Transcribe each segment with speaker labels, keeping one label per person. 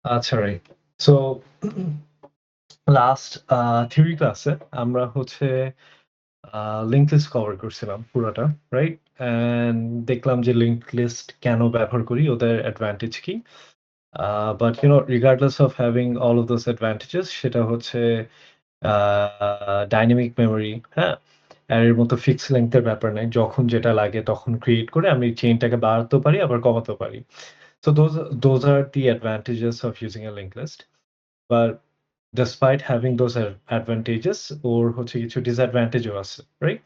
Speaker 1: আচ্ছা, right. So last theory ক্লাসে আমরা হচ্ছে আ লিঙ্ক লিস্ট কভার করছিলাম পুরাটা, রাইট? অ্যান্ড দেখলাম যে লিঙ্ক লিস্ট কেন ব্যবহার করি, ওদের অ্যাডভান্টেজ কি? But regardless of having all of those advantages সেটা হচ্ছে আ ডাইনামিক মেমোরি, হ্যাঁ? আর এর মতো ফিক্সড লেংথ এর ব্যাপার নাই। যখন যেটা লাগে তখন ক্রিয়েট করে আমি চেইনটাকে বাড়াতেও পারি আবার কমাতেও পারি। So those are the advantages of using a linked list. But despite having those advantages ওর হচ্ছে কিছু disadvantage ও আছে, রাইট?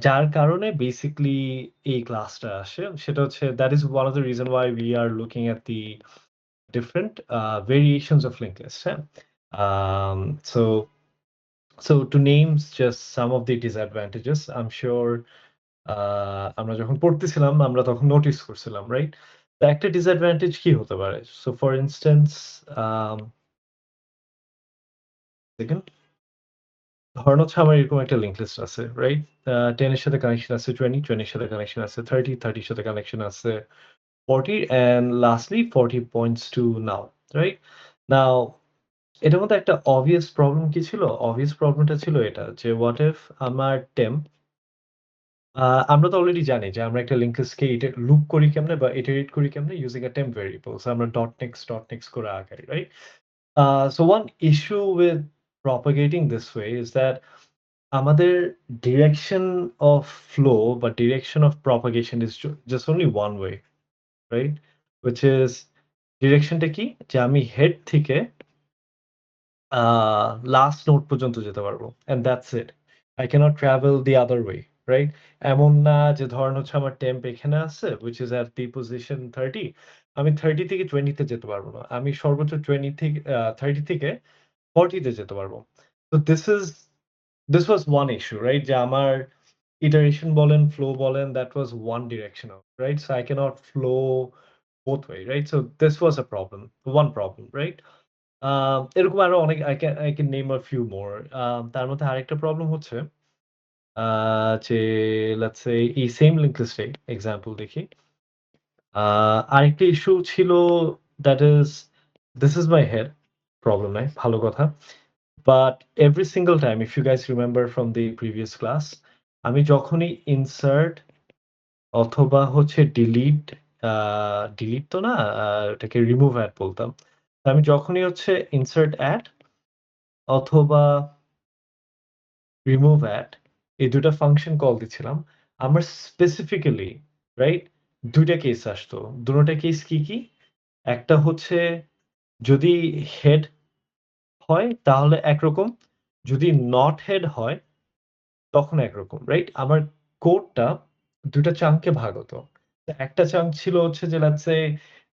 Speaker 1: যার কারণে বেসিক্যালি এই ক্লাসটা আসে। সেটা হচ্ছে that is one of the reason why we are looking at the different variations of linked list, হ্যাঁ? Um, so so to name just some of the disadvantages, I'm sure আমরা যখন পড়তেছিলাম আমরা তখন নোটিস করছিলাম, রাইট? তো একটা disadvantage কি হতে পারে? So for instance, um, দেখেন, ধরেন হচ্ছে আমার এরকম একটা লিঙ্ক লিস্ট আছে, রাইট? 10 এর সাথে কানেকশন আছে 20, 20 এর সাথে কানেকশন আছে 30, 30 এর সাথে কানেকশন আছে 40 and lastly 40 points to now, right? Now এটার মধ্যে একটা obvious প্রবলেম কি ছিল? obvious প্রবলেমটা ছিল এটা যে what if আমার temp আ আমরা তো অলরেডি জানি যে আমরা একটা লিঙ্ক লিস্টকে লুপ করি কেমনে বা ইটারেট করি কেমনে using a temp variable. So আমরা ডট নেক্সট করে আগাই, right? So one issue with propagating this way is that আমাদের ডিরেকশন অফ ফ্লো বা direction of propagation is just only one way, right? Which is ডিরেকশনটা কি? যে আমি head থেকে আ লাস্ট নোড পর্যন্ত যেতে পারবো। And that's it. I cannot travel the other way, right? এমন না যে ধরেন হচ্ছে আমার টেম্প এখানে আছে which is at the position 30, আমি 30 থেকে 20 তে যেতে পারব না। আমি সর্বোচ্চ 20 থেকে 30 থেকে 40 তে যেতে পারব। So this was one issue, right? যে আমার iteration বলেন, flow বলেন, that was one directional, right? So I cannot flow both way, right? So this was a problem, one problem, right? এরকম আরো অনেক I can name a few more. তার মধ্যে আরেকটা প্রবলেম হচ্ছে আ যে let's say এই সেম লিঙ্ক লিস্টে এক্সাম্পল দেখি। আ আরেকটা ইস্যু ছিল that is this is my head, problem নাই, ভালো কথা। But every single time, if you guys remember from the previous class, আমি যখনই insert অথবা হচ্ছে আ ডিলিট তো না, ওটাকে remove add বলতাম। আমি যখনই হচ্ছে insert add অথবা remove add এই ২ টা ফাংশন কল দিচ্ছিলাম। আমার স্পেসিফিক্যালি, রাইট? ২ টা কেস আসতো। দোনোটা কেস কি? একটা হচ্ছে যদি হেড হয় তাহলে একরকম, যদি নট হেড হয় তখন একরকম, রাইট? আমার কোডটা ২ টা চাঙ্কে ভাগ হতো। তো একটা চাঙ্ক ছিল হচ্ছে যে লেটস সে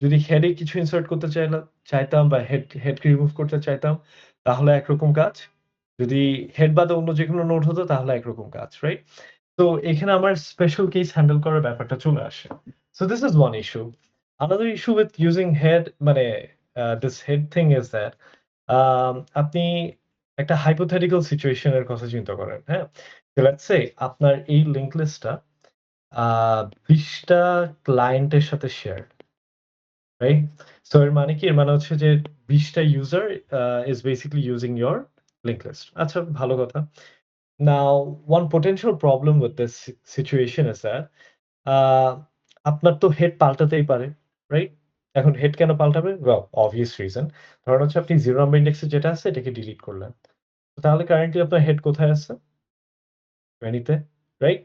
Speaker 1: যদি হেডে কিছু ইনসার্ট করতে চাইতাম বা হেডকে রিমুভ করতে চাইতাম তাহলে একরকম কাজ। যদি হেড বাদে অন্য যেকোনো নোড হতো তাহলে একরকম কাজ, রাইট? তো এখানে আমার স্পেশাল কেস হ্যান্ডেল করার ব্যাপারটা চলে আসে। So this is one issue. Another issue with using head মানে this head thing is that আপনি একটা hypothetical situation এর কথা চিন্তা করেন, হ্যাঁ? So let's say আপনার এই লিঙ্ক লিস্টটা আ ২০ টা ক্লায়েন্টের সাথে শেয়ার্ড, রাইট? সো এর মানে কি? এর মানে হচ্ছে যে ২০ টা user is basically using your linked list. আচ্ছা, ভালো কথা। Now, one potential problem with this situation is that আ আপনার তো হেড পাল্টাতেই পারে, রাইট? এখন হেড কেন পাল্টাবে? Well, obvious reason. ধরেন হচ্ছে আপনি 0 নাম্বার ইনডেক্সে যেটা আছে এটাকে ডিলিট করলেন। তাহলে কারেন্টলি আপনার হেড কোথায় আছে? 20 তে, রাইট?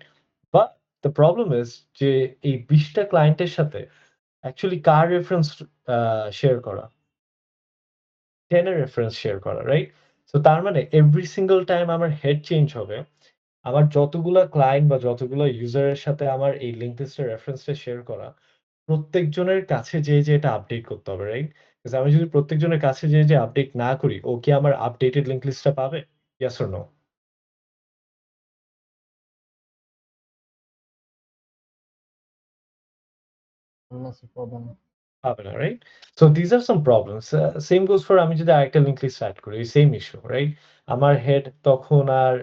Speaker 1: বাট দ্যা প্রবলেম ইস যে এই ২০ টা ক্লায়েন্টের সাথে অ্যাকচুয়ালি কার রেফারেন্স আ শেয়ার করা? 10 এর রেফারেন্স শেয়ার করা, রাইট? সো তার মানে এভরি সিঙ্গল টাইম আমার হেড চেঞ্জ হবে। আমার যতগুলা ক্লায়েন্ট বা যতগুলা ইউজারের সাথে আমার এই লিঙ্ক লিস্টের রেফারেন্সটা শেয়ার করা, প্রত্যেকজনের কাছে যেয়ে এটা আপডেট করতে হবে, রাইট? বিকজ আমি যদি প্রত্যেকজনের কাছে যেয়ে আপডেট না করি, ও কি আমার আপডেটেড লিঙ্ক লিস্টটা পাবে? Yes or no? পাবে না, right? So this are some problems. Same goes for আমি যদি আরেকটা লিঙ্ক লিস্ট এড করি, সেম ইস্যু, রাইট? আমার হেড তখন আর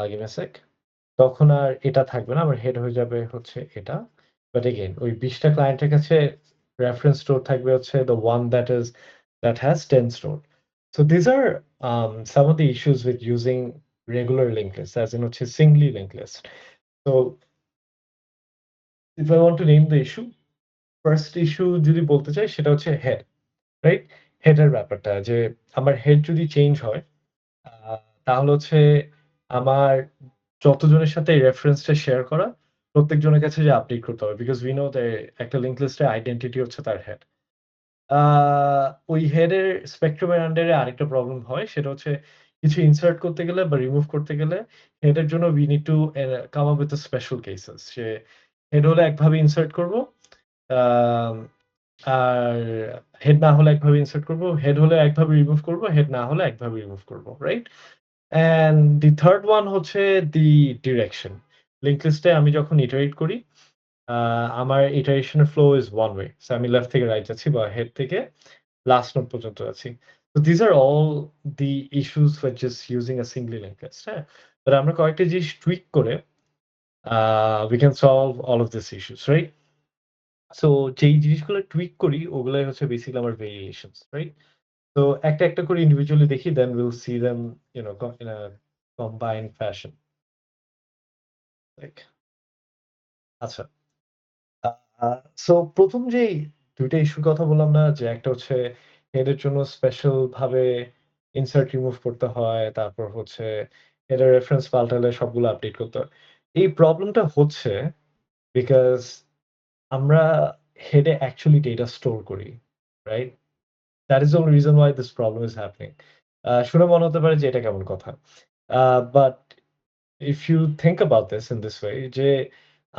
Speaker 1: গিভ মি আ সেক। তখন আর এটা থাকবে না। আমার হেড হয়ে যাবে হচ্ছে এটা। বাট এগেইন ওই ২০ টা ক্লায়েন্টের কাছে reference store থাকবে হচ্ছে the one that has 10 stored. So these are some of the issues with using regular linked lists, as in হচ্ছে singly linked list. So if I want to name the issue, first issue যদি বলতে চাই সেটা হচ্ছে head, right? head এর ব্যাপারটা যে আমার head যদি চেঞ্জ হয় আ তাহলে হচ্ছে আমার যতজনের সাথে এই রেফারেন্সটা শেয়ার করা, প্রত্যেকজনের কাছে যে আপডেট করতে হবে। বিকজ উই নো দ্যা একটা লিঙ্ক লিস্টের আইডেন্টিটি হচ্ছে তার হেড। আ ওই হেডের স্পেকট্রাম এর আন্ডারে আরেকটা প্রবলেম হয়। সেটা হচ্ছে কিছু ইনসার্ট করতে গেলে বা রিমুভ করতে গেলে হেডের জন্য we need to come up with a special cases say head হলে একভাবে ইনসার্ট করব। আম আর হেড না হলে একভাবে ইনসার্ট করব। হেড হলে একভাবে রিমুভ করব। হেড না হলে একভাবে রিমুভ করব। Right? And the third one হচ্ছে the direction. লিঙ্ক লিস্টে আমি যখন ইটারেট করি, আ আমার ইটারেশন এর ফ্লো ইস one way. সো আমি লেফট থেকে রাইট যাচ্ছি বা হেড থেকে লাস্ট নোড পর্যন্ত যাচ্ছি। So these are all the issues for just using a singly linked list, হ্যাঁ? বাট আমরা কয়েকটা জিনিস টুইক করে we can solve all of these issues, right? So যেই জিনিসগুলো টুইক করি ওগুলাই হচ্ছে বেসিক্যালি আমার ভেরিয়েশনস, রাইট? তো একটা করে individually দেখি then we'll see them, in a combined fashion. Like আচ্ছা। আ আ সো ১ম যেই ২ টা ইস্যুর কথা বললাম না? যে একটা হচ্ছে হেডের জন্য স্পেশাল ভাবে ইনসার্ট রিমুভ করতে হয়। তারপর হচ্ছে হেডের রেফারেন্স পাল্টালে সবগুলো আপডেট করতে হয়। এই প্রবলেমটা হচ্ছে বিকজ আমরা হেডে অ্যাকচুয়ালি ডেটা স্টোর করি। Right? That is the only reason why this problem is happening. শুনে মনে হতে পারে যে এটা কেমন কথা? But if you think about this in this way যে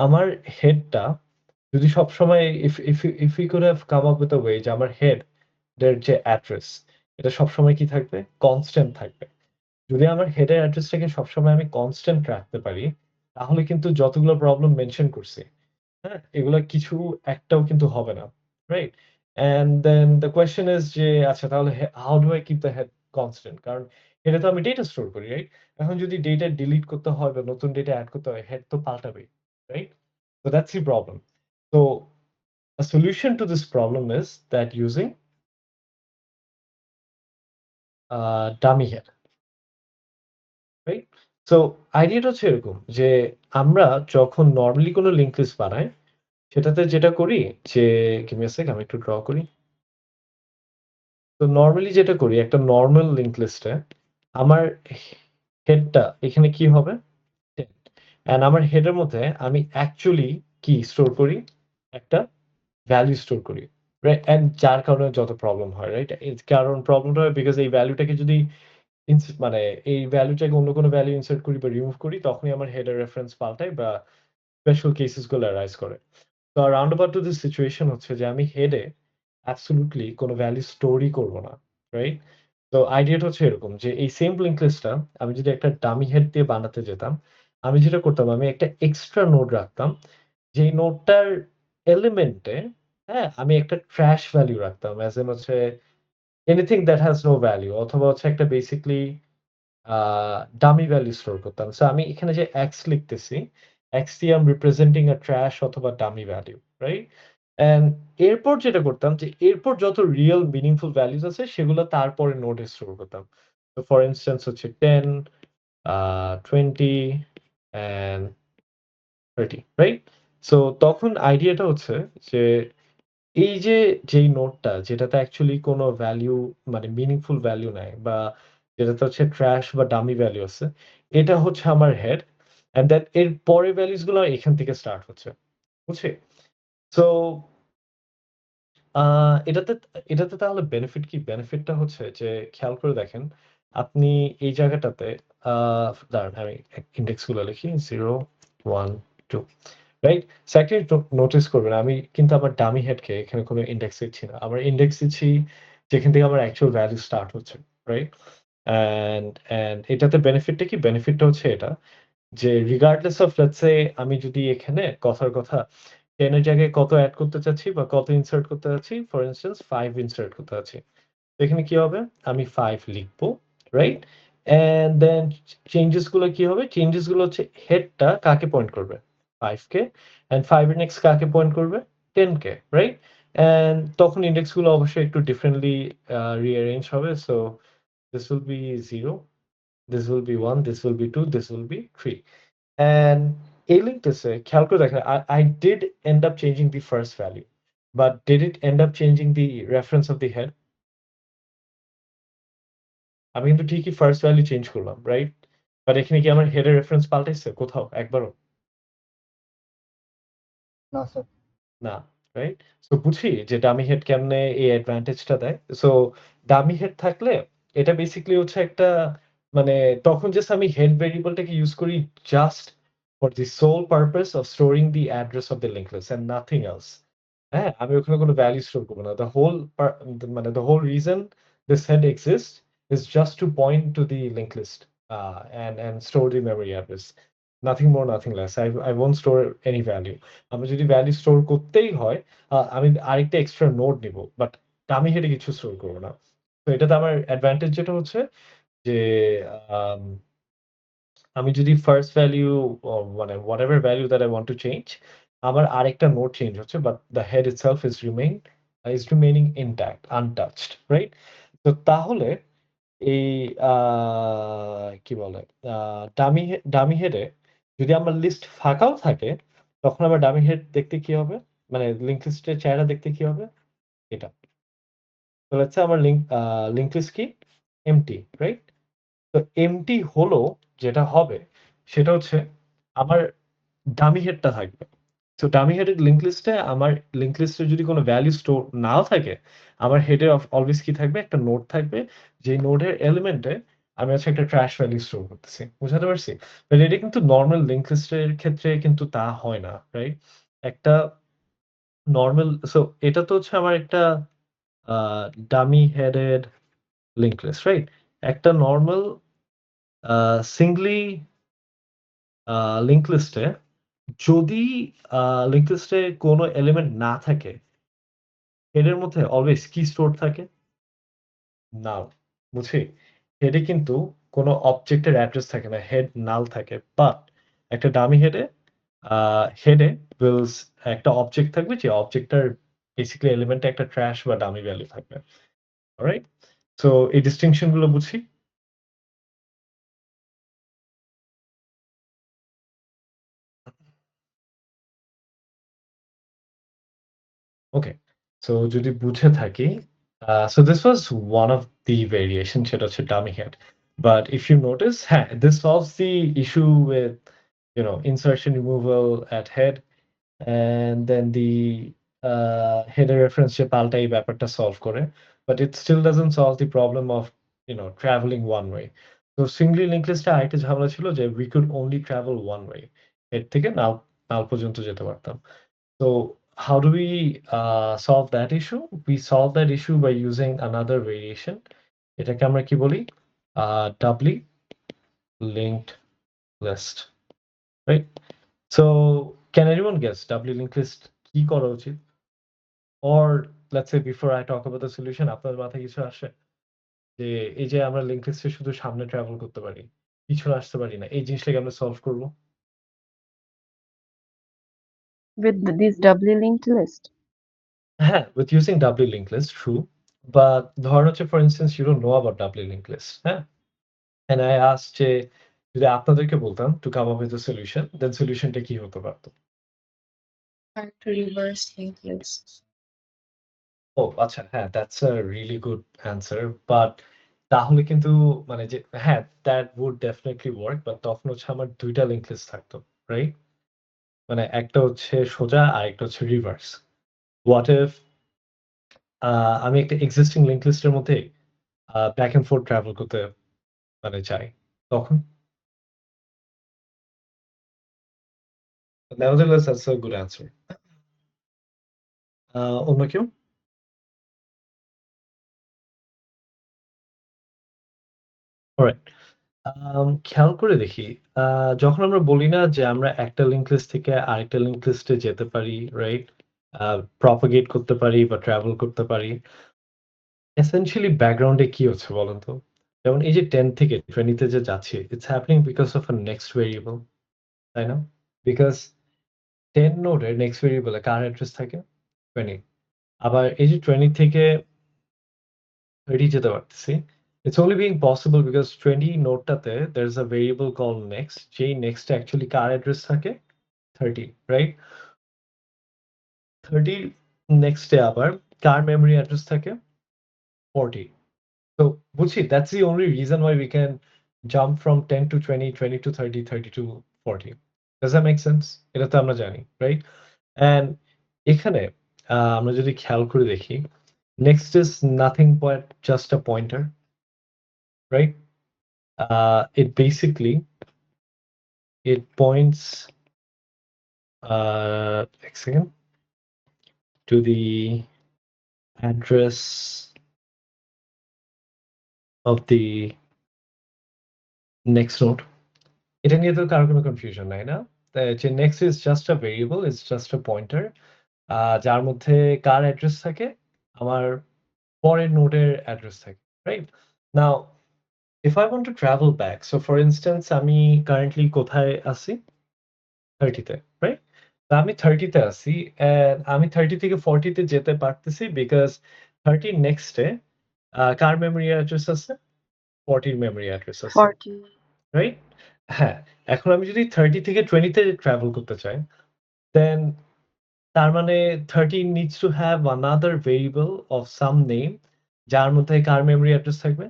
Speaker 1: আমার হেডটা যদি সবসময় if we could have come up with a way যে আমার হেড এর যে অ্যাড্রেস এটা সবসময় কি থাকবে? কনস্ট্যান্ট থাকবে। যদি আমার হেডের অ্যাড্রেসটাকে সবসময় আমি কনস্ট্যান্ট রাখতে পারি, তাহলে কিন্তু যতগুলো প্রবলেম মেনশন করছি, হ্যাঁ? এগুলা কিছু একটাও কিন্তু হবে না। Right? And then the question is যে আচ্ছা তাহলে how do I keep the head constant? কারণ এটা তো আমি ডেটা স্টোর করি, রাইট? এখন যদি ডেটা ডিলিট করতে হয় বা নতুন ডেটা এড করতে হয়, হেড তো পাল্টাবেই। Right? So that's the problem. So a solution to this problem is that using dummy head, right? So আইডিয়াটা হচ্ছে এরকম যে আমরা যখন নরমালি কোনো লিঙ্ক লিস্ট বানাই, সেটাতে যেটা করি যে give me a sec আমি একটু ড্র করি। তো নরমালি যেটা করি একটা নরমাল লিঙ্ক লিস্টে আমার হেডটা এখানে কি হবে? হেড। অ্যান্ড আমার হেডের মধ্যে আমি অ্যাকচুয়ালি কি স্টোর করি? একটা ভ্যালু স্টোর করি। রাইট? অ্যান্ড যার কারণে যত প্রবলেম হয়, রাইট? কারণ প্রবলেমটা হয় বিকজ এই ভ্যালুটাকে যদি মানে এই ভ্যালুটাকে অন্য কোনো ভ্যালু ইনসার্ট করি বা রিমুভ করি তখনই আমার হেডের রেফারেন্স পাল্টায় বা স্পেশাল কেসেস গুলো অ্যারাইজ করে। তো round about to this situation হচ্ছে যে আমি হেডে অ্যাবসোলিউটলি কোনো ভ্যালু স্টোরই করব না। রাইট? তো আইডিয়াটা হচ্ছে এরকম যে এই সেম লিঙ্ক লিস্টটা আমি যদি একটা ডামি হেড দিয়ে বানাতে যেতাম, আমি যেটা করতাম আমি একটা এক্সট্রা নোড রাখতাম। যেই নোডটার এলিমেন্টে, হ্যাঁ? আমি একটা ট্রাশ ভ্যালু রাখতাম। অ্যাজ ইন হচ্ছে anything that has no value অথবা হচ্ছে একটা basically a dummy value store করতাম। সো আমি এখানে যে x লিখতেছি, x দিয়ে I'm representing a trash অথবা ডামি ভ্যালু, রাইট? অ্যান্ড এরপর যেটা করতাম যে এরপর যত রিয়াল মিনিংফুল ভ্যালুস আছে সেগুলো তারপরে নোডে স্টোর করতাম। তো ফর ইনস্ট্যান্স হচ্ছে 10, 20 অ্যান্ড 30, রাইট? সো তখন আইডিয়াটা হচ্ছে যে এই যে যেই নোডটা যেটাতে অ্যাকচুয়ালি কোনো ভ্যালু মানে মিনিংফুল ভ্যালু নাই বা যেটাতে হচ্ছে ট্রাশ বা ডামি ভ্যালু আছে, এটা হচ্ছে আমার হেড অ্যান্ড দেন এর পরের ভ্যালুস গুলো এখান থেকে স্টার্ট হচ্ছে। বুঝছি? সো আ এটাতে এটাতে তাহলে বেনিফিট কি? বেনিফিটটা হচ্ছে যে খেয়াল করে দেখেন, আপনি এই জায়গাটাতে আ দাঁড়ান আমি ইনডেক্স গুলো লিখি 0, 1, 2, রাইট? সো একটা জিনিস নোটিস করবেন আমি কিন্তু আমার ডামি হেডকে এখানে কোনো ইনডেক্স দিচ্ছি না। আমার ইনডেক্স দিচ্ছি যেখান থেকে আমার অ্যাকচুয়াল ভ্যালু স্টার্ট হচ্ছে, রাইট? অ্যান্ড এটাতে বেনিফিটটা কি? বেনিফিটটা হচ্ছে এটা যে রিগার্ডলেস অফ লেটস সে আমি যদি এখানে কথার কথা 10 এর জায়গায় কত এড করতে চাচ্ছি বা কত ইনসার্ট করতে চাচ্ছি, ফর ইনস্ট্যান্স 5 ইনসার্ট করতে চাচ্ছি। তো এখানে কি হবে? আমি 5 লিখবো, রাইট? অ্যান্ড দেন চেঞ্জেস গুলো কি হবে? চেঞ্জেস গুলো হচ্ছে হেডটা কাকে পয়েন্ট করবে? 5 কে অ্যান্ড 5 এর নেক্সট কাকে পয়েন্ট করবে? 10 কে, রাইট? অ্যান্ড তখন ইন্ডেক্সগুলো অবশ্যই একটু ডিফারেন্টলি রিঅ্যারেঞ্জ হবে। So this will be 0, this will be 1, this will be 2, this will be 3. And এই লিঙ্কটাতে খেয়াল করে দেখেন, I did end up changing the first value, but did it end up changing the reference of the head? আমি কিন্তু ঠিকই first value change করলাম, right? But এখানে কি আমার হেডের রেফারেন্স পাল্টাইছে কোথাও একবারও?
Speaker 2: না স্যার।
Speaker 1: না, রাইট? সো বুঝি যে ডামি হেড কেমনে এই অ্যাডভান্টেজটা দেয়। সো ডামি হেড থাকলে এটা বেসিক্যালি হচ্ছে একটা মানে তখন জাস্ট আমি হেড ভেরিয়েবলটাকে ইউজ করি just for the sole purpose of storing the address of the link list and nothing else. হ্যাঁ? আমি ওখানে কোনো ভ্যালু স্টোর করব না। মানে the whole reason this head exist is just to point to the linked list and store the memory address. Nothing more, nothing less. I won't store any value. আমি যদি value store করতেই হয়, আমি আরেকটা extra node নিব। But আমি হেডে কিছু স্টোর করব না। তো এটাতে আমার অ্যাডভান্টেজ যেটা হচ্ছে যে আম আমি যদি ফার্স্ট ভ্যালু মানে whatever value that I want to change, আমার আরেকটা নোড চেঞ্জ হচ্ছে। But the head itself is remaining intact, untouched, right? তো তাহলে এই আ কি বলে? আ ডামি হেডে যদি আমার লিস্ট ফাঁকাও থাকে, তখন আমার ডামি হেড দেখতে কি হবে? মানে লিঙ্ক লিস্টের চেহারা দেখতে কি হবে? এটা। তো লেটস সে আমার লিঙ্ক লিস্ট কি? Empty, right? তো এম্পটি হলো যেটা হবে সেটা হচ্ছে আমার ডামি হেডটা থাকবে। সো ডামি হেডের লিঙ্ক লিস্টে আমার লিঙ্ক লিস্টে যদি কোনো ভ্যালু স্টোর নাও থাকে, আমার হেডে অলওয়েজ কি থাকবে? একটা নোড থাকবে। যেই নোডের এলিমেন্টে আমি হচ্ছে একটা ট্রাশ ভ্যালু স্টোর করতেছি। বুঝাতে পারছি? বাট এটা কিন্তু নরমাল লিঙ্ক লিস্টের ক্ষেত্রে কিন্তু তা হয় না, রাইট? একটা নরমাল সো এটা তো হচ্ছে আমার একটা uh dummy headed link list, right? একটা নরমাল সিঙ্গলি আ লিঙ্ক লিস্টে যদি আ লিঙ্ক লিস্টে কোনো এলিমেন্ট না থাকে, হেডের মধ্যে অলওয়েজ কি স্টোর থাকে? নাল। বুঝি? হেডে কিন্তু কোনো অবজেক্টের অ্যাড্রেস থাকে না। হেড নাল থাকে। বাট একটা ডামি হেডে আ হেডে উইলস একটা অবজেক্ট থাকবে যে অবজেক্টটার বেসিক্যালি এলিমেন্টে একটা ট্রাশ বা ডামি ভ্যালু থাকবে। অলরাইট? সো এই ডিস্টিংশন গুলো বুঝি? ওকে। সো যদি বুঝে থাকি, so this was one of the variation সেটা হচ্ছে dummy head. But if you notice, হ্যাঁ, this solves the issue with, insertion removal at head and then the header reference যে পাল্টা এই ব্যাপারটা সলভ করে। But it still doesn't solve the problem of, traveling one way. তো singly linked list এ আরেকটা ঝামেলা ছিল যে we could only travel one way. Head থেকে নাল পর্যন্ত যেতে পারতাম। So how do we solve that issue? We solve that issue by using another variation. এটাকে আমরা কি বলি? Doubly linked list, right? So can anyone guess doubly linked list কি করা উচিত? Or let's say before I talk about the solution, আপনাদের মাথায় কিছু আসে? যে এই যে আমরা linked list এ শুধু সামনে ট্রাভেল করতে পারি, পিছনে আসতে পারি না। এই জিনিসটাকে আমরা সলভ করব?
Speaker 3: With this doubly linked list?
Speaker 1: হ্যাঁ, with using doubly linked list, true. But ধরেন হচ্ছে for instance you don't know about doubly linked list, হ্যাঁ? And I asked যে যদি আপনাদেরকে বলতাম to come up with a solution, then solution টা কি হতে পারত?
Speaker 4: To reverse linked list.
Speaker 1: ও আচ্ছা, হ্যাঁ, that's a really good answer. But তাহলে কিন্তু মানে যে হ্যাঁ, that would definitely work. But তখন হচ্ছে আমার ২ টা লিঙ্ক লিস্ট থাকতো, রাইট? মানে একটা হচ্ছে সোজা আরেকটা হচ্ছে রিভার্স। What if আমি একটা existing লিঙ্ক লিস্টের মধ্যে back and forth ট্রাভেল করতে মানে চাই। তখন? Nevertheless, that's a good answer. অন্য কেউ? অলরাইট। খেয়াল করে দেখি। আ যখন আমরা বলি না যে আমরা একটা লিঙ্ক লিস্ট থেকে আরেকটা লিঙ্ক লিস্টে যেতে পারি, রাইট? আ প্রপাগেট করতে পারি বা ট্রাভেল করতে পারি। এসেনশিয়ালি ব্যাকগ্রাউন্ডে কি হচ্ছে বলেন তো? যেমন এই যে 10 থেকে 20 তে যে যাচ্ছি, it's happening because of a next variable, তাই না? বিকজ 10 নোডের নেক্সট ভেরিয়েবলে কার অ্যাড্রেস থাকে? 20 আবার এই যে 20 থেকে 30 যেতে পারতেছি। It's only being possible because 20 নোডটাতে there is a variable called next, যেই next এ actually কার অ্যাড্রেস থাকে? 30, right? 30 next এ আবার কার মেমরি অ্যাড্রেস থাকে? 40. So বুঝছি, that's the only reason why we can jump from 10 to 20, 20 to 30, 30 to 40. Does that make sense? এটা তো আমরা জানি, right? And এখানে আমরা যদি খেয়াল করে দেখি, next is nothing but just a pointer, right? It basically it points a second to the address of the next node. এটা নিয়ে তো কারো কোনো কনফিউশন নাই না? যে next is just a variable, it's just a pointer, যার মধ্যে কার অ্যাড্রেস থাকে? আমার পরের নোডের অ্যাড্রেস থাকে, right? Now if I want to travel back, so for instance আমি currently কোথায় আছি? 30 তে, right? তো আমি 30 তে আছি and আমি 30 থেকে 40 তে যেতে পারতেছি because 30 next A car memory address আছে? 40 এর মেমরি অ্যাড্রেস আছে,
Speaker 3: 40.
Speaker 1: রাইট? হ্যাঁ, এখন আমি যদি 30 থেকে 20 তে ট্রাভেল করতে চাই, then তার মানে 30 needs to have another variable of some name যার মধ্যে কার মেমরি অ্যাড্রেস থাকবে?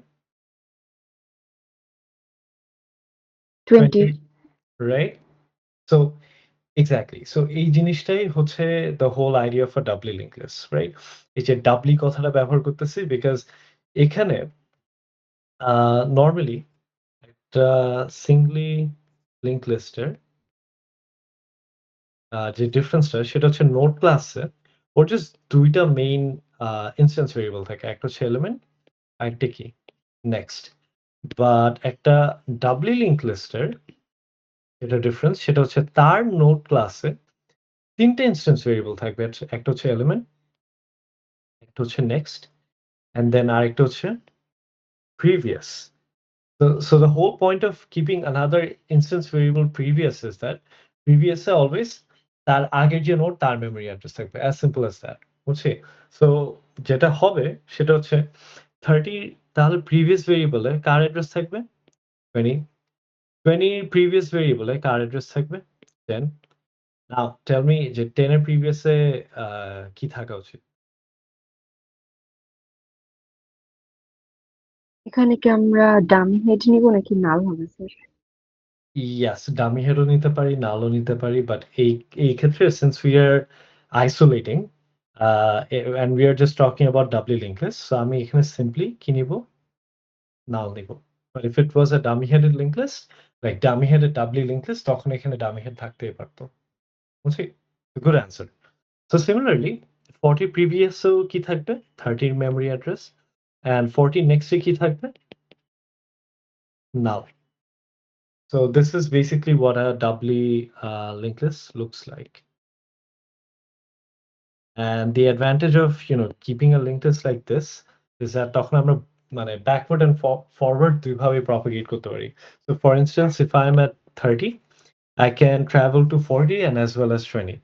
Speaker 3: 20.
Speaker 1: রাইট? So exactly. সো এই জিনিসটাই হচ্ছে the whole idea of a doubly link list, right? এই যে ডাবলি কথাটা ব্যবহার করতেছি বিকজ এখানে নরমালি একটা সিঙ্গলি লিঙ্ক লিস্টের যে ডিফারেন্সটা সেটা হচ্ছে নোড ক্লাসে ওর জাস্ট ২ টা মেইন ইনস্ট্যান্স ভেরিয়েবল থাকে। একটা হচ্ছে এলিমেন্ট, আরেকটা কি? নেক্সট। বাট একটা ডাবলি লিঙ্ক লিস্টের যেটা ডিফারেন্স সেটা হচ্ছে তার নোড ক্লাসে ৩ টা ইনস্ট্যান্স ভেরিয়েবল থাকবে। একটা হচ্ছে এলিমেন্ট, একটা হচ্ছে নেক্সট, অ্যান্ড দেন আরেকটা হচ্ছে previous. So the whole point of keeping another instance variable previous is that previous always তার আগের যে নোড তার মেমরি অ্যাড্রেস থাকবে, as simple as that, বুঝছি? So যেটা হবে সেটা হচ্ছে 30 তাহলে প্রিভিয়াস ভেরিয়েবলে কার অ্যাড্রেস থাকবে? 20 20 প্রিভিয়াস ভেরিয়েবলে কার অ্যাড্রেস থাকবে? 10. Now tell me যে 10 এর প্রিভিয়াসে কি থাকা উচিত?
Speaker 3: এখানে কি আমরা ডামি হেড নিব নাকি নাল হবে স্যার?
Speaker 1: Yes, ডামি হেডও নিতে পারি, নালও নিতে পারি। বাট এই ক্ষেত্রে since we are isolating and we are just talking about doubly linked list, so আমি এখানে simply কি নিব? নাল নিব। But if it was a dummy headed linked list, like dummy headed doubly linked list, তখন এখানে dummy head থাকতেই পারত। বুঝছি? Good answer. So similarly, 40 previous এও কি থাকবে? 30 এর memory address and 40 next এ কি থাকবে? Null. So this is basically what a doubly linked list looks like. And the advantage of keeping a linked list like this is that তখন আমরা মানে backward and forward দুইভাবে propagate করতে পারি. So for instance, if I'm at 30, I can travel to 40 and as well as 20.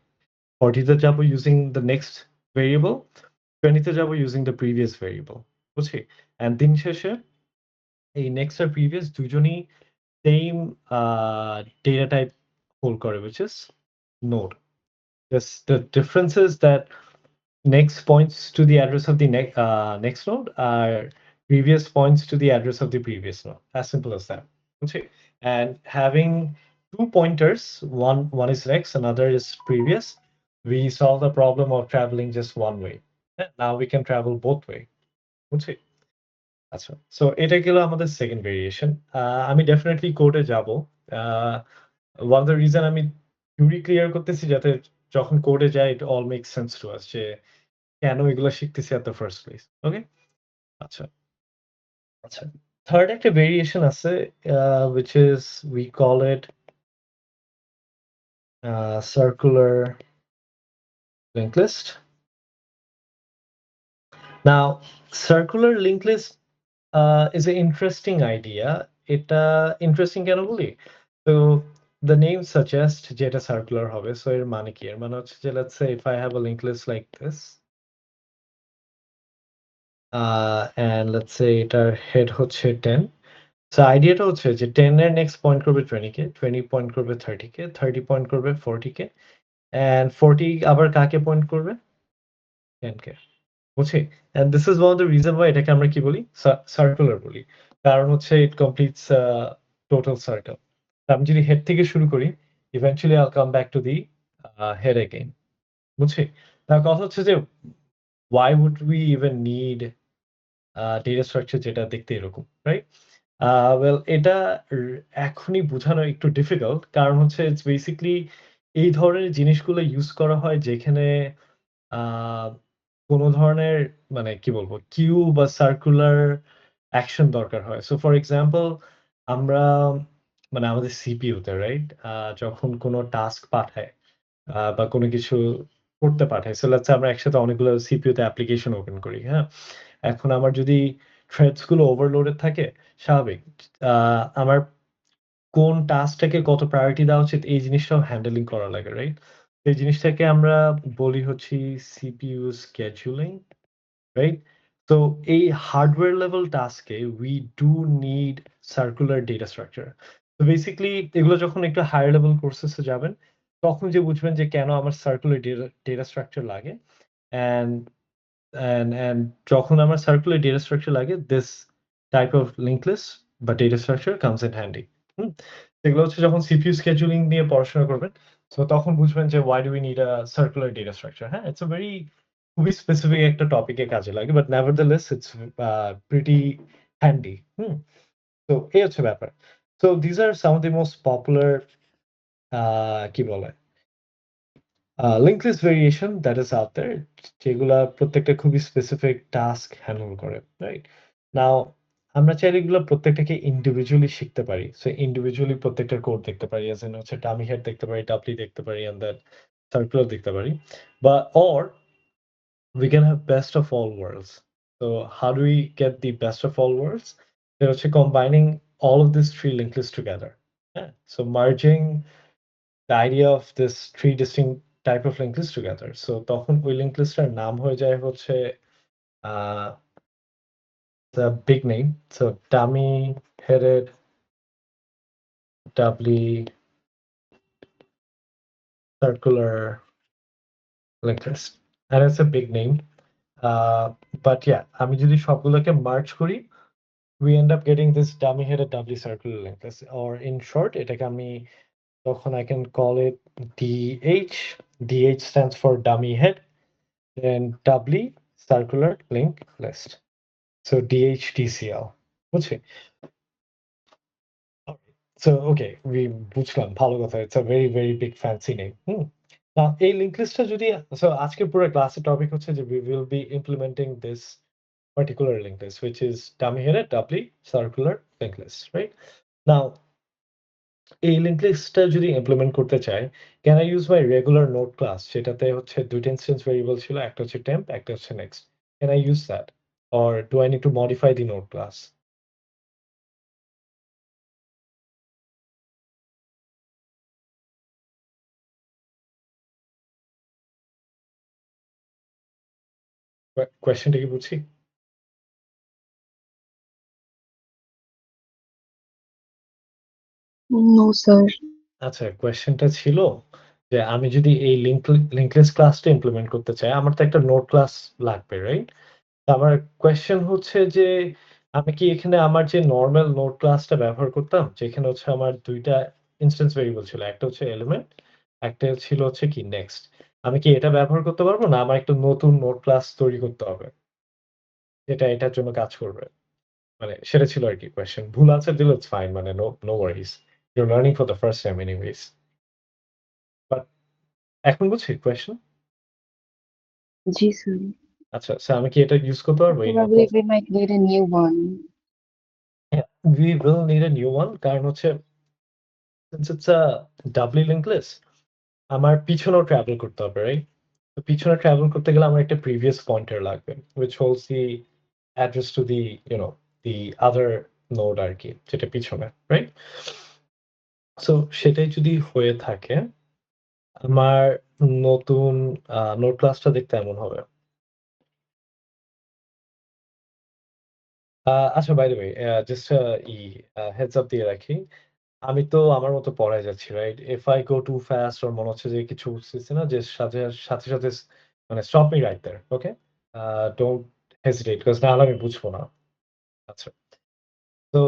Speaker 1: 40 তে যাব using the next variable, 20 তে যাব using the previous variable. বুঝছি? And দিন শেষে এই next আর previous দুজনই same data type hold করে, which is node. The difference is that next points to the address of the next node are previous points to the address of the previous node. As simple as that. Okay. And having 2 pointers, one is next, another is previous, we solve the problem of traveling just one way. And now we can travel both way. Okay. আচ্ছা, so এটা গেল আমাদের second variation. আমি definitely কোডে যাব। One of the reason আমি theory clear করতেছি যাতে যখন কোডে যাই it all make sense to us যে কেন এগুলো শিখতেছি এট দ্য ফার্স্ট প্লেস। ওকে? আচ্ছা, আচ্ছা। থার্ড একটা ভেরিয়েশন আছে which is we call it circular linked list. Now, circular linked list is an interesting idea. এটা ইন্টারেস্টিং কেন বলি? So the name suggests যে এটা সার্কুলার হবে। সো এর মানে কি? এর মানে হচ্ছে যে let's say if I have a linked list like this, and let's say এটার হেড হচ্ছে 10। সো আইডিয়াটা হচ্ছে যে 10 এর নেক্সট পয়েন্ট করবে 20 কে, 20 পয়েন্ট করবে 30 কে, 30 পয়েন্ট করবে 40 কে, অ্যান্ড 40 আবার কাকে পয়েন্ট করবে? 10 কে। বুঝছি? And this is one of the reason why এটাকে আমরা কি বলি? সার্কুলার বলি। কারণ হচ্ছে ইট কমপ্লিটস টোটাল সার্কেল। আমি যদি হেড থেকে শুরু করি, eventually I'll come back to the head again. বুঝছি? তার কথা হচ্ছে যে why would we even need data structure যেটা দেখতে এরকম, রাইট? ওয়েল এটা এখনই বোঝানো একটু ডিফিকাল্ট। কারণ হচ্ছে ইটস বেসিক্যালি এই ধরনের জিনিসগুলো ইউজ করা হয় যেখানে আ কোন ধরনের মানে কি বলবো? কিউ বা সার্কুলার অ্যাকশন দরকার হয়। সো ফর এক্সাম্পল আমরা মানে আমাদের সিপিইউ তে রাইট? যখন কোন টাস্ক পাঠায় বা কোন কিছু করতে পাঠায়। সো লেটস সে আমরা একসাথে অনেকগুলো সিপিইউ তে অ্যাপ্লিকেশন ওপেন করি, হ্যাঁ? এখন আমার যদি থ্রেডস গুলো ওভারলোডেড থাকে, স্বাভাবিক। আ আমার কোন টাস্কটাকে কত প্রায়োরিটি দেওয়া উচিত এই জিনিসটাও হ্যান্ডেলিং করা লাগে, রাইট? এই জিনিসটাকে আমরা বলি হচ্ছে সিপিইউ scheduling, রাইট? তো এই হার্ডওয়্যার লেভেল টাস্কে we do need circular data structure. তো বেসিক্যালি এগুলো যখন একটু হায়ার লেভেল কোর্সেস এ যাবেন, তখন যে বুঝবেন যে কেন আমার সার্কুলার ডেটা স্ট্রাকচার লাগে। অ্যান্ড অ্যান্ড যখন আমার সার্কুলার ডেটা স্ট্রাকচার লাগে, this type of link list বা data structure comes in handy. Hmm? এগুলো হচ্ছে যখন সিপিইউ scheduling নিয়ে পড়াশোনা করবেন, তো তখন বুঝবেন যে why do we need a circular data structure, হ্যাঁ? ইটস আ ভেরি খুবই স্পেসিফিক একটা টপিকে কাজে লাগে। But nevertheless it's pretty handy. Hmm? তো এই হচ্ছে ব্যাপার। So these are some of the most popular কি বলে? Link list variation that is out there যেগুলা প্রত্যেকটা খুবই স্পেসিফিক টাস্ক হ্যান্ডেল করে, রাইট? নাও আমরা চাইলে এগুলো প্রত্যেকটাকে ইন্ডিভিজুয়ালি শিখতে পারি। সো ইন্ডিভিজুয়ালি প্রত্যেকটার কোড দেখতে পারি। অ্যাজ ইন হচ্ছে ডামি হেড দেখতে পারি, ডাবলি দেখতে পারি, অ্যান্ড দেন সার্কুলার দেখতে পারি। বা or we can have best of all worlds. So how do we get the best of all worlds? সেটা হচ্ছে combining all of these three linked lists together. হ্যাঁ? So merging the idea of this three distinct type of linked lists together. So তখন ওই linked list টার নাম হয়ে যায় হচ্ছে uh, the big name. So dummy headed doubly circular linked list. And it's a big name. But yeah, আমি যদি সবগুলোকে মার্জ করি, we end up getting this dummy headed doubly circular linked list. Or in short, এটাকে আমি তখন I can call it DH. DH stands for dummy head. Then doubly circular linked list. So DHDCL. বুঝছি? So okay, বুঝলাম ভালো কথা। It's a very, very big fancy name. এই link লিস্টটা যদি আজকের পুরো ক্লাসের টপিক হচ্ছে যে we will be implementing this particular linked list, which is dummy headed doubly circular linked list, right? Now, এই লিঙ্ক লিস্টটা যদি ইমপ্লিমেন্ট করতে চাই, can I use my regular node class? সেটাতে হচ্ছে ২ টা ইনস্ট্যান্স ভেরিয়েবল ছিল। একটা হচ্ছে টেম্প, একটা হচ্ছে next. Can I use that? Or do I need to modify the node class? কোয়েশ্চেনটা কি বুঝছি?
Speaker 3: No sir.
Speaker 1: আচ্ছা, কোয়েশ্চেনটা ছিল যে আমি যদি এই লিঙ্ক লিস্ট ক্লাসটা ইমপ্লিমেন্ট করতে চাই, আমার তো একটা নোড ক্লাস লাগবে, রাইট? আমার কোয়েশ্চেন হচ্ছে যে আমি কি এখানে আমার যে নরমাল নোড ক্লাসটা ব্যবহার করতাম, যেখানে হচ্ছে আমার ২ টা ইনস্ট্যান্স ভেরিয়েবল ছিল। একটা হচ্ছে এলিমেন্ট, একটা ছিল হচ্ছে কি নেক্সট। আমি কি এটা ব্যবহার করতে পারবো? না আমার একটা নতুন নোড ক্লাস তৈরি করতে হবে? যেটা এটার জন্য কাজ করবে। মানে সেটা ছিল আরকি কোয়েশ্চেন। ভুল আনসার দিলেও ইটস ফাইন মানে no Warsi. Your learning for the first time anyways. But এখন বুঝছি কোয়েশ্চেন?
Speaker 3: জি স্যার।
Speaker 1: আচ্ছা, আমি কি এটা ইউস করতে পারবো এই node
Speaker 3: Probably
Speaker 1: class?
Speaker 3: we might need a new one.
Speaker 1: হ্যাঁ, we will need a new one কারণ হচ্ছে since it's a doubly linked list আমার পিছনেও ট্রাভেল করতে হবে, রাইট? তো পিছনে ট্রাভেল করতে গেলে আমার একটা প্রিভিয়াস পয়েন্টার লাগবে, which holds the address to the, the other node আরকি, যেটা পিছনে, রাইট? সো সেটাই যদি হয়ে থাকে, আমার নতুন নোড ক্লাসটা দেখতে এমন হবে। আচ্ছা, by the way, just heads up দিয়ে রাখি। আমি তো আমার মতো পড়ায় যাচ্ছি, right? If I go too fast ওর মনে হচ্ছে যে কিছু বুঝতেছি না, যে সাথে মানে stop me right there, okay? Don't hesitate, because নাহলে আমি বুঝবো না। আচ্ছা। তো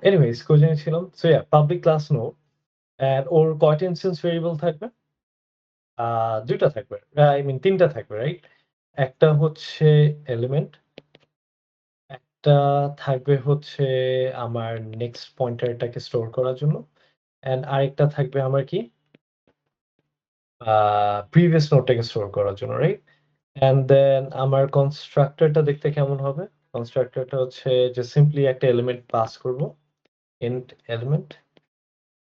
Speaker 1: এনিওয়েজ কোথায় ছিলাম? So yeah, public class node and ওর কয়টা ইনস্ট্যান্স ভেরিয়েবল থাকবে? ২ টা থাকবে। আই মিন ৩ টা থাকবে, রাইট? একটা হচ্ছে এলিমেন্ট, একটা থাকবে হচ্ছে আমার নেক্সট পয়েন্টারটাকে স্টোর করার জন্য। অ্যান্ড আরেকটা থাকবে আমার কি? প্রিভিয়াস নোটটাকে স্টোর করার জন্য, রাইট? অ্যান্ড দেন আমার কনস্ট্রাক্টরটা দেখতে কেমন হবে? কনস্ট্রাক্টরটা হচ্ছে যে সিম্পলি একটা এলিমেন্ট পাস করব, ইন্ট এলিমেন্ট,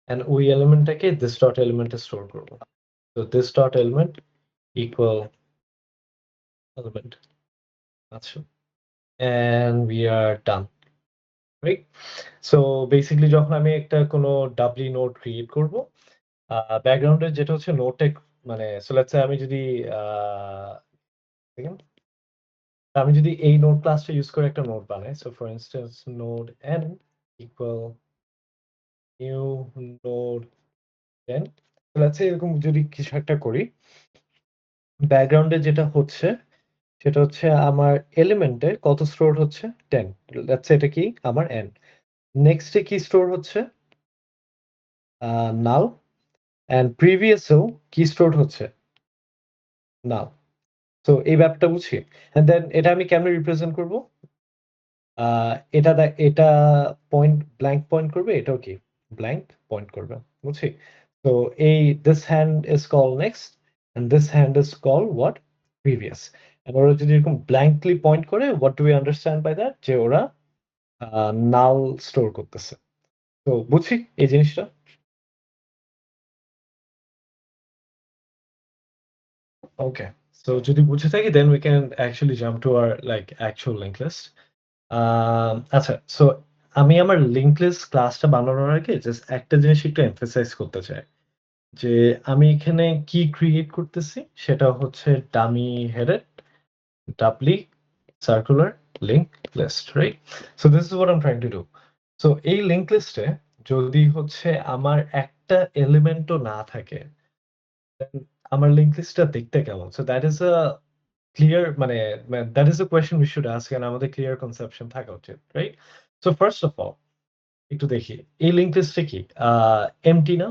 Speaker 1: অ্যান্ড ওই এলিমেন্টটাকে দিস ডট এলিমেন্টে স্টোর করব। তো this dot element equal element. আচ্ছা, and we are done, right? So basically যখন আমি একটা কোনো ডাবলি নোড ক্রিয়েট করব, ব্যাকগ্রাউন্ডে যেটা হচ্ছে নোডটা মানে সো লেটস সে আমি যদি দেখেন, আমি যদি এই নোড ক্লাসটা ইউজ করে একটা নোড বানাই, so for instance node n equal new node n, let's say এরকম যদি কিছু একটা করি, ব্যাকগ্রাউন্ডে যেটা হচ্ছে সেটা হচ্ছে আমার এলিমেন্টে কত স্টোর হচ্ছে? 10। লেটস সে এটা কি? আমার n। নেক্সটে কি স্টোর হচ্ছে? নাল। অ্যান্ড প্রিভিয়াসেও কি স্টোর হচ্ছে? নাল। তো এই ব্যাপারটা বুঝি। অ্যান্ড দেন এটা আমি কেমনে রিপ্রেজেন্ট করব? এটা পয়েন্ট ব্ল্যাংক পয়েন্ট করবে, এটাও কি ব্ল্যাংক পয়েন্ট করবে, বুঝছি? তো এই this hand is call next and this hand is call what? Previous. And ওরা যদি এরকম ব্ল্যাঙ্কলি পয়েন্ট করে, what do we understand by that? যে ওরা নাল স্টোর করতেছে। তো বুঝছি এই জিনিসটা? ওকে। সো যদি বুঝে থাকি, then we can actually jump to our like actual link list. আচ্ছা, সো আমি আমার লিঙ্ক লিস্ট ক্লাসটা বানানোর আগে জাস্ট একটা জিনিস একটু এমফাসাইজ করতে চাই। যে আমি এখানে কি ক্রিয়েট করতেছি সেটা হচ্ছে dummy headed doubly circular link list, right? So this is what I am trying to do. So এই লিঙ্ক লিস্টে যদি হচ্ছে আমার একটা এলিমেন্টও না থাকে, then আমার লিঙ্ক লিস্টটা দেখতে কেমন? So that is a clear মানে that is a question we should ask, and আমাদের ক্লিয়ার কনসেপশন থাকা উচিত, right? So first of all একটু দেখি এই লিঙ্ক লিস্টে কি এমটি না?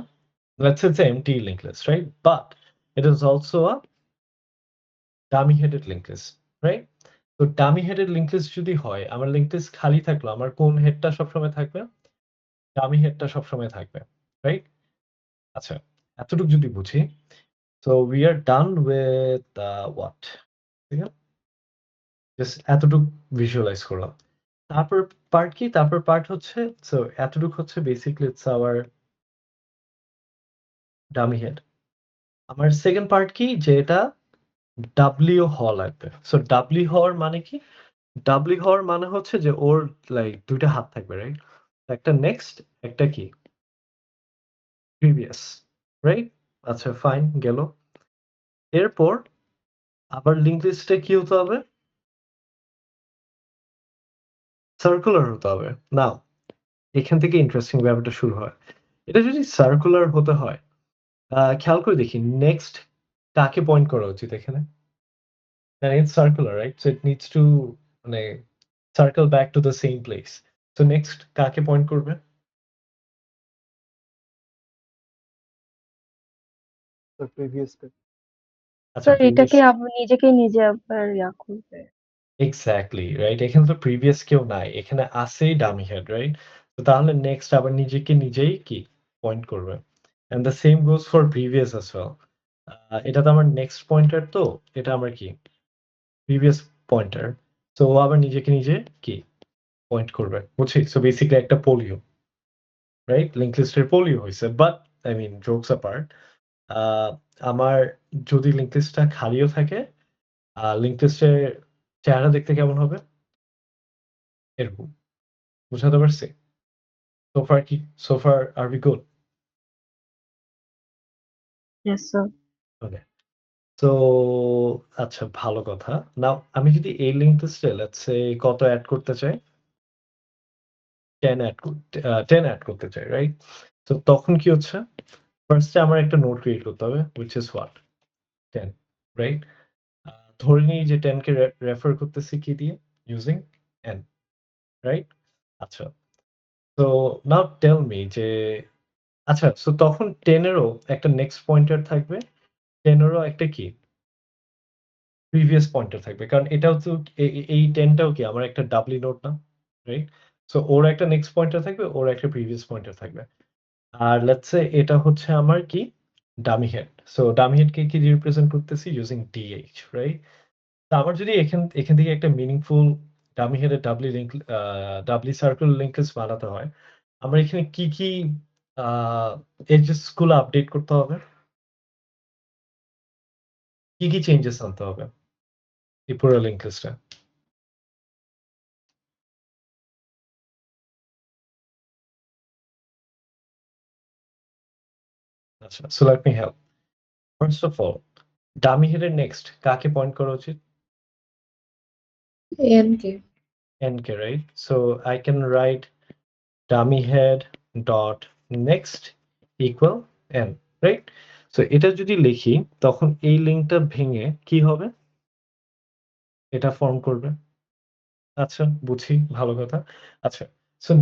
Speaker 1: Let's say it's an empty linked list, right? But it is also a dummy headed linked list, right? তো dummy headed linked list যদি হয়, আমার linked list খালি থাকলো, আমার কোন হেডটা সবসময় থাকবে? dummy হেডটা সবসময় থাকবে, right? আচ্ছা, এতটুকু যদি বুঝি, so we are done with what? ঠিক আছে? Just এতটুকু visualize করলাম। তারপর পার্ট কি? তারপর পার্ট হচ্ছে, so এতটুকু হচ্ছে basically it's our dummy head. আমার সেকেন্ড পার্ট কি? যে এটা ডাব্লিউ হওয়া লাগবে। সো ডাব্লিউ হওয়ার মানে কি? ডাবলি হওয়ার মানে হচ্ছে যে ওর লাইক ২ টা হাত থাকবে, রাইট? একটা নেক্সট, একটা কি? Previous, right? আচ্ছা, ফাইন গেল। এরপর আবার লিঙ্ক লিস্টে কি হতে হবে? সার্কুলার হতে হবে। নাও এখান থেকে ইন্টারেস্টিং ব্যাপারটা শুরু হয়। এটা যদি সার্কুলার হতে হয়, খেয়াল করে দেখি নেক্সট কাকে পয়েন্ট করা উচিত এখানে? It's circular, right? So it needs to মানে circle back to the same place. So next কাকে পয়েন্ট করবে?
Speaker 2: the previous step.
Speaker 1: আচ্ছা,
Speaker 3: স্যার
Speaker 1: প্রিভিয়াস।
Speaker 3: এটাকে নিজেকে নিজে আবার করবে।
Speaker 1: Exactly, right? এখানে তো প্রিভিয়াস কেউ নাই। এখানে আছেই ডামি হেড, রাইট? তো তাহলে নেক্সট আবার নিজেকে নিজেই কি পয়েন্ট করবে। And the same goes for previous as well. এটা তো আমার নেক্সট পয়েন্টার, তো এটা আমার কি প্রিভিয়াস পয়েন্টার। তো ও আবার নিজেকে নিজে কি পয়েন্ট করবে, বুঝছি? সো বেসিক্যালি একটা পোলিও, রাইট? লিঙ্ক লিস্টের পোলিও হয়েছে, but I mean jokes apart, আমার যদি লিঙ্ক লিস্টটা খালিও থাকে, লিঙ্ক লিস্টের চেহারা দেখতে কেমন হবে? এরকম। বুঝাতে পারছি? So far কি? So far are we good?
Speaker 3: Yes sir.
Speaker 1: Okay. তো আচ্ছা, ভালো কথা। নাও আমি যদি এই লিঙ্ক লিস্টে লেটস সে কত এড করতে চাই? 10 অ্যাড করতে চাই, রাইট? তো তখন কি হচ্ছে? ফার্স্টে আমার একটা নোড ক্রিয়েট করতে হবে, which is what? 10, রাইট? ধরে নিই যে 10 কে রেফার করতেছি কি দিয়ে? Using n, right? আচ্ছা। So now tell me যে আচ্ছা, সো তখন 10 এরও একটা নেক্সট পয়েন্টার থাকবে, 10 এরও একটা কি? প্রিভিয়াস পয়েন্টার থাকবে। কারণ এটাও তো এই 10 টাও কি আমার একটা ডাবলি নোড না? রাইট? সো ওর একটা নেক্সট পয়েন্টার থাকবে, ওর একটা প্রিভিয়াস পয়েন্টার থাকবে। আর লেটস সে এটা হচ্ছে আমার কি? Dummy head. সো ডামি হেডকে কি রিপ্রেজেন্ট করতেছি ইউজিং DH, রাইট? তো আমার যদি এখান থেকে একটা মিনিংফুল ডামি হেডের ডাবলি সার্কেল লিংক লিস্ট বানাতে হয়, আমার এখানে কি এজেস গুলো আপডেট করতে হবে? কি চেঞ্জেস আনতে হবে এই পুরো লিংক লিস্টে? আচ্ছা, so let me help. First of all, dummy হেডের নেক্সট কাকে পয়েন্ট করা উচিত?
Speaker 4: n কে
Speaker 1: n কে, right? So I can write dummy head dot next equal n, right? সো এটা যদি লিখি তখন এই লিঙ্কটা ভেঙে কি হবে? এটা ফর্ম করবে। আচ্ছা, বুঝি, ভালো কথা। আচ্ছা, সো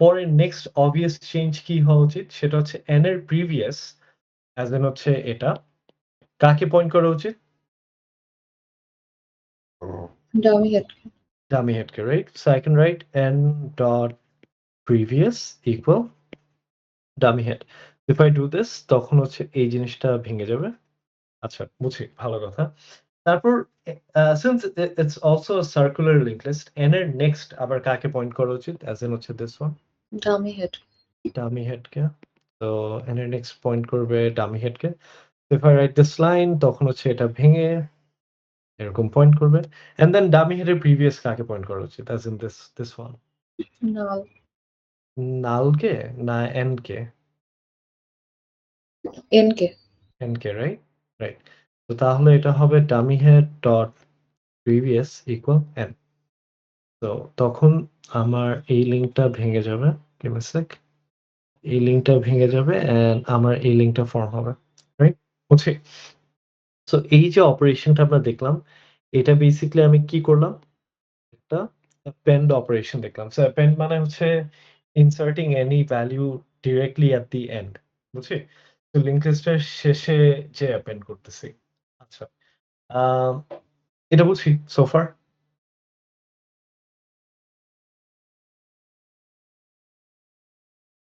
Speaker 1: পরে নেক্সট অবভিয়াস চেঞ্জ কি হওয়া উচিত? সেটা হচ্ছে n এর প্রিভিয়াস অ্যাজ ইন হচ্ছে এটা কাকে পয়েন্ট করা উচিত?
Speaker 4: Dummy head
Speaker 1: Dummy head, right? So I can write n dot previous equal dummy head. If I do this, তখন হচ্ছে এই জিনিসটা ভেঙে যাবে। আচ্ছা, বুঝি, ভালো কথা। তারপর since it's also a circular linked list, n এর next আবার কাকে পয়েন্ট করা উচিত? As in হচ্ছে this one,
Speaker 4: dummy head
Speaker 1: dummy head K. So n এর next পয়েন্ট করবে dummy head K. If I write this line, তখন হচ্ছে এটা ভেঙে এরকম পয়েন্ট করবে। And then dummy head এর previous কাকে পয়েন্ট করা উচিত? As in this one.
Speaker 4: Null
Speaker 1: null কে না n কে?
Speaker 4: n কে
Speaker 1: n কে, রাইট? রাইট। তো তাহলে এটা হবে dummy head dot previous equal n. তো তখন আমার এই লিঙ্কটা ভেঙে যাবে। Give me a sec. এই লিঙ্কটা ভেঙে যাবে and আমার এই লিঙ্কটা ফর্ম হবে, রাইট? বুঝছি? সো এই যে অপারেশনটা আমরা দেখলাম, এটা বেসিক্যালি আমি কি করলাম? একটা append অপারেশন দেখলাম। সো append মানে হচ্ছে inserting any value directly at the end. বুঝছি? তো লিঙ্ক লিস্টের শেষে যে append করতেছি। আচ্ছা। আম এটা বুঝি সো ফার?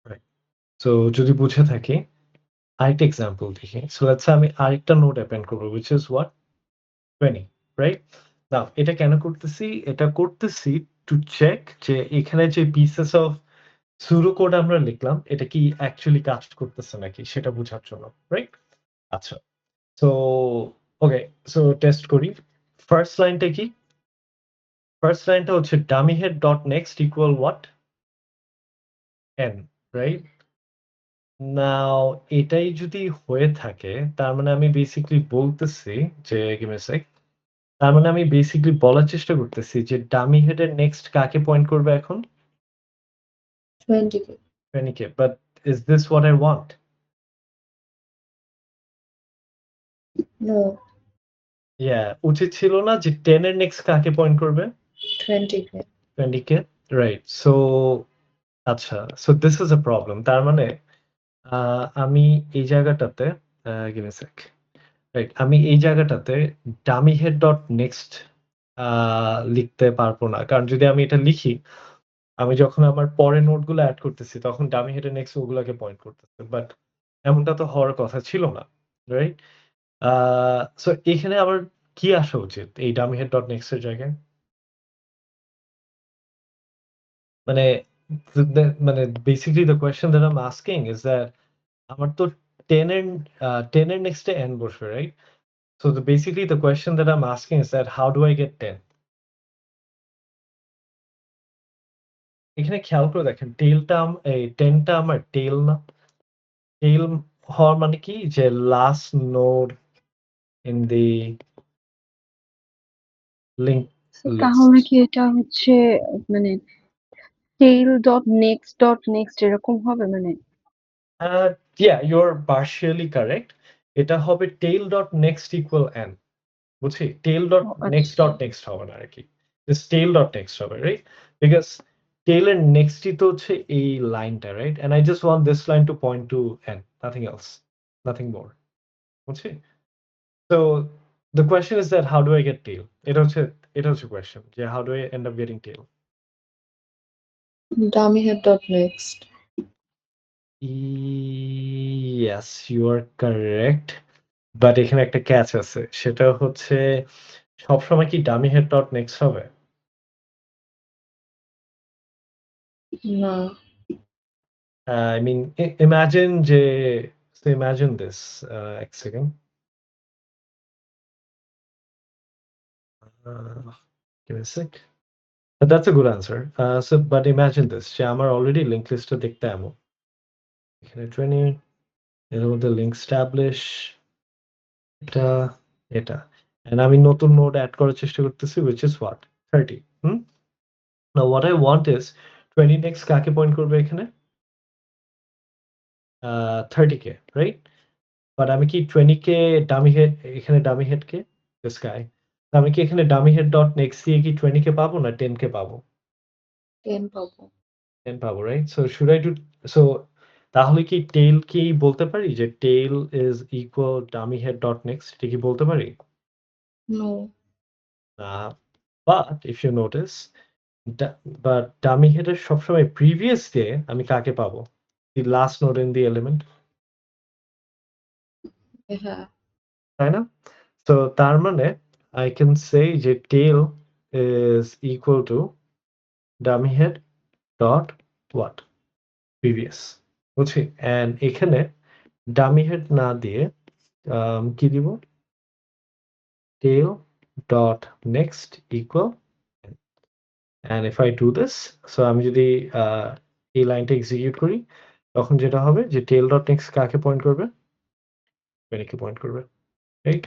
Speaker 1: রাইট। সো যদি বুঝে থাকি, আরেকটা এক্সাম্পল দেখি। সো লেটস সে আমি আরেকটা নোড append করব, which is what? 20, রাইট? নাও এটা কেন করতেছি? এটা করতেছি টু চেক যে এখানে যে পিসেস অফ সুডো কোড আমরা লিখলাম, এটা কি অ্যাকচুয়ালি কাজ করতেছে নাকি সেটা বোঝার জন্য, রাইট? আচ্ছা। সো ওকে, সো টেস্ট করি। ফার্স্ট লাইনটা কি? ফার্স্ট লাইনটা হচ্ছে dummy head dot next equal what? n, right? Now এটাই যদি হয়ে থাকে তার মানে আমি বেসিক্যালি বলতেছি যে give me a sec. তার মানে আমি বেসিক্যালি বলার চেষ্টা করতেছি যে ডামি হেড এর নেক্সট কাকে পয়েন্ট করবে এখন?
Speaker 4: 20 কে
Speaker 1: 20 কে। But is this what I want?
Speaker 4: No
Speaker 1: yeah, উচিত ছিল না যে 10 এর নেক্সট কাকে পয়েন্ট করবে?
Speaker 4: 20 কে
Speaker 1: 20 কে, রাইট? সো আচ্ছা, so this is a problem. তার মানে আমি এই জায়গাটাতে give me a sec. Right, আমি এই জায়গাটাতে ডামি হেড ডট নেক্সট লিখতে পারবো না। কারণ যদি আমি এটা লিখি, আমি যখন আমার পরের নোটগুলো এড করতেছি তখন ডামি হেড এর নেক্সট ওগুলাকে পয়েন্ট করতেছে। বাট এমনটা তো হওয়ার কথা ছিল না, রাইট? সো এখানে আবার কি আসা উচিত এই ডামি হেড ডট নেক্সট এর জায়গায়? মানে মানে basically the question that I am asking is that আমার তো 10 এর 10 এর নেক্সটে n বসবে, right? So basically the question that I am asking is that how do I get 10? এখানে খেয়াল করে দেখেন টেইলটা এই 10 টা আমার টেইল না? টেইল হওয়ার মানে কি? যে last node in the link list.
Speaker 3: তাহলে কি এটা হচ্ছে মানে টেইল ডট নেক্সট এরকম হবে মানে
Speaker 1: Yeah, you're partially correct. এটা হবে tail dot next equal n. বুঝছি? tail dot
Speaker 3: আচ্ছা
Speaker 1: next হবে না আরকি। Just tail dot next হবে, right? Because tail এর nextই তো হচ্ছে এই লাইনটা, right? And I just want this line to point to n, nothing else, nothing more. বুঝছি? So the question is that how do I get tail? এটা হচ্ছে question যে how do I end up getting tail?
Speaker 4: Dummy head dot next.
Speaker 1: Yes, you are correct. But এখানে একটা catch আছে। সেটা হচ্ছে সবসময় কি ডামি হেড ডট নেক্সট হবে?
Speaker 4: No.
Speaker 1: I mean, imagine যে so imagine this. এক second. Give me a sec. But that's a good answer. So but imagine this যে আমার অলরেডি লিংক লিস্টটা দেখতে এমন। এখানে ট্রেনিং এর মধ্যে লিংক স্টাবলিশ এটা এটা and আমি নতুন নোড অ্যাড করার চেষ্টা করতেছি which is what 30 now what I want is 20 next কাকে পয়েন্ট করবে এখানে 30k right বাট আমি কি 20k ডামি হেড এখানে dummy head K this guy আমি কি এখানে ডামি হেড ডট নেক্সট দিয়ে কি 20k পাবো না 10k পাবো
Speaker 4: 10 পাবো।
Speaker 1: 10 পাবো right so should I do so তাহলে কি টেল কি বলতে পারি যে tail is equal dummy head dot next এটা কি বলতে পারি
Speaker 4: No.
Speaker 1: But if you notice but dummy হেডের সবসময় প্রিভিয়াস দিয়ে আমি কাকে পাবো the last node in the element
Speaker 4: হ্যাঁ।
Speaker 1: তাই না তো তার মানে I can say যে tail is equal to dummy head dot what previous বুঝছি and এখানে dummy head না দিয়ে কি দিব tail dot next equal and if I do this so আমি যদি এই লাইনটা এক্সিকিউট করি তখন যেটা হবে যে tail dot next কাকে পয়েন্ট করবে 20 কে পয়েন্ট করবে রাইট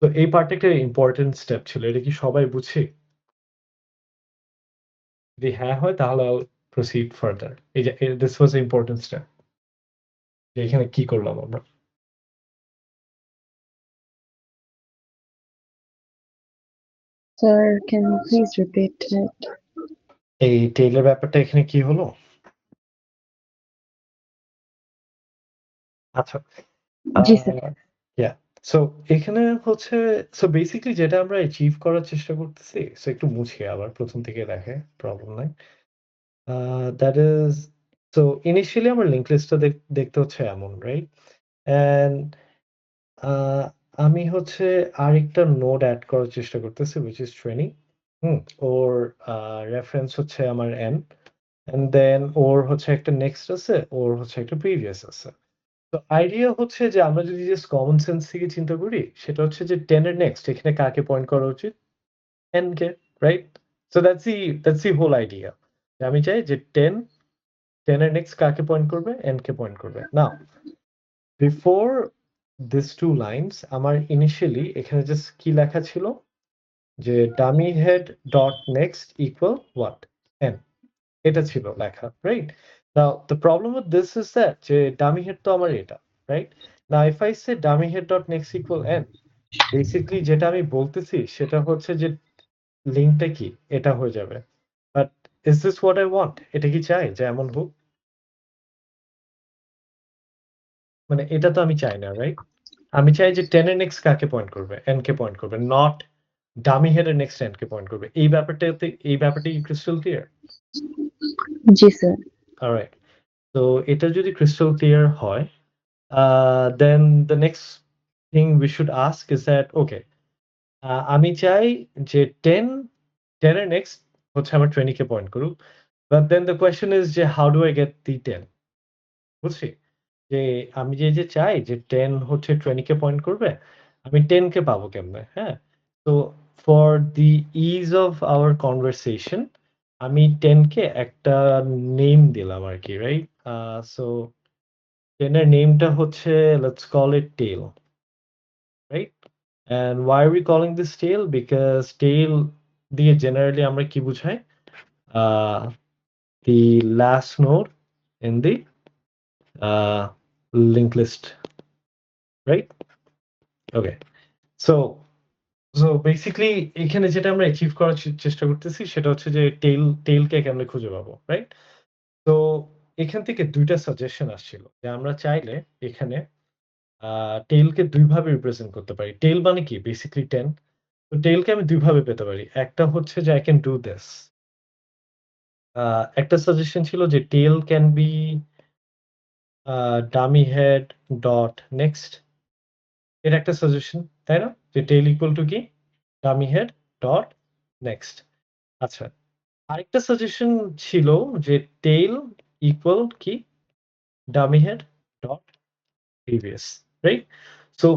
Speaker 1: তো এই পার্টটা একটা ইম্পর্টেন্ট স্টেপ ছিল এটা কি সবাই বুঝছি যদি হ্যাঁ হয় তাহলে I'll proceed further এই যে this was an important step যে এখানে কি করলাম আমরা
Speaker 3: sir can you please repeat it
Speaker 1: এই টেইলের ব্যাপারটা এখানে কি হলো আচ্ছা
Speaker 3: জি স্যার
Speaker 1: ইয়া সো এখানে হচ্ছে সো বেসিক্যালি যেটা আমরা অ্যাচিভ করার চেষ্টা করতেছি সো একটু মুছি আবার প্রথম থেকে দেখে প্রবলেম নাই দ্যাট ইজ সো ইনিশিয়ালি আমার লিংক লিস্টটা দেখতে হচ্ছে এমন রাইট এন্ড আমি হচ্ছে আরেকটা নোড অ্যাড করার চেষ্টা করতেছি which is 20 ওর রেফারেন্স হচ্ছে আমার n and then ওর হচ্ছে একটা নেক্সট আছে ওর হচ্ছে একটা প্রিভিয়াস আছে তো আইডিয়া হচ্ছে যে আমরা যদি জাস্ট কমন সেন্স থেকে চিন্তা করি সেটা হচ্ছে যে 10 এর নেক্সট এখানে কাকে পয়েন্ট করা উচিত n কে right so that's the whole idea আমি চাই যে 10 এর নেক্সট কাকে পয়েন্ট করবে n কে পয়েন্ট করবে নাও before these two lines আমার initially এখানে জাস্ট কি লেখা ছিল যে dummy head dot next equal what n এটা ছিল লেখা right now the problem with this is that যে dummy head তো আমার এটা right now if I say dummy head dot next equal n basically যেটা আমি বলতেছি সেটা হচ্ছে যে লিঙ্কটা কি এটা হয়ে যাবে but is this what I want এটা কি চাই যে এমন হোক মানে এটা তো আমি চাই না রাইট আমি চাই যে 10 এর নেক্সট কাকে পয়েন্ট করবে n কে পয়েন্ট করবে নট ডামি হেড এর নেক্সট n কে পয়েন্ট করবে এই ব্যাপারটা কি ক্রিস্টাল ক্লিয়ার
Speaker 3: জি স্যার
Speaker 1: অলরাইট তো এটা যদি ক্রিস্টাল ক্লিয়ার হয় then the next thing we should ask is that okay আমি চাই যে 10 এর নেক্সট হচ্ছে আমার 20 কে পয়েন্ট করুক but then the question is যে how do I get the 10 বুঝছি যে আমি যে চাই যে 10 হচ্ছে 20 কে পয়েন্ট করবে আমি 10 কে পাবো কেমনে হ্যাঁ তো for the is of our conversation আমি 10 কে একটা নেম দিলাম আর কি রাইট সো 10 এর নেমটা হচ্ছে let's call it tail right and why are we calling this tail because tail দিয়ে জেনারেলি আমরা কি বুঝাই the last node in the linked list, right? Okay, so basically এখানে যেটা আমরা অ্যাচিভ করার চেষ্টা করতেছি সেটা হচ্ছে যে টেইলকে কেমনে খুঁজে পাবো, রাইট? তো এখান থেকে ২ টা সাজেশন আসছিল যে আমরা চাইলে এখানে টেইলকে ২ ভাবে রিপ্রেজেন্ট করতে পারি। টেইল মানে কি? বেসিক্যালি 10। তো টেইলকে আমি ২ ভাবে পেতে পারি। একটা হচ্ছে যে I can do this. একটা সাজেশন ছিল যে tail can be dummy head dot next. এটা একটা সাজেশন, তাই না? যে টেইল ইকুয়াল টু কি? dummy head dot next. আচ্ছা, আরেকটা সাজেশন ছিল যে টেইল ইকুয়াল কি? dummy head dot previous, right? So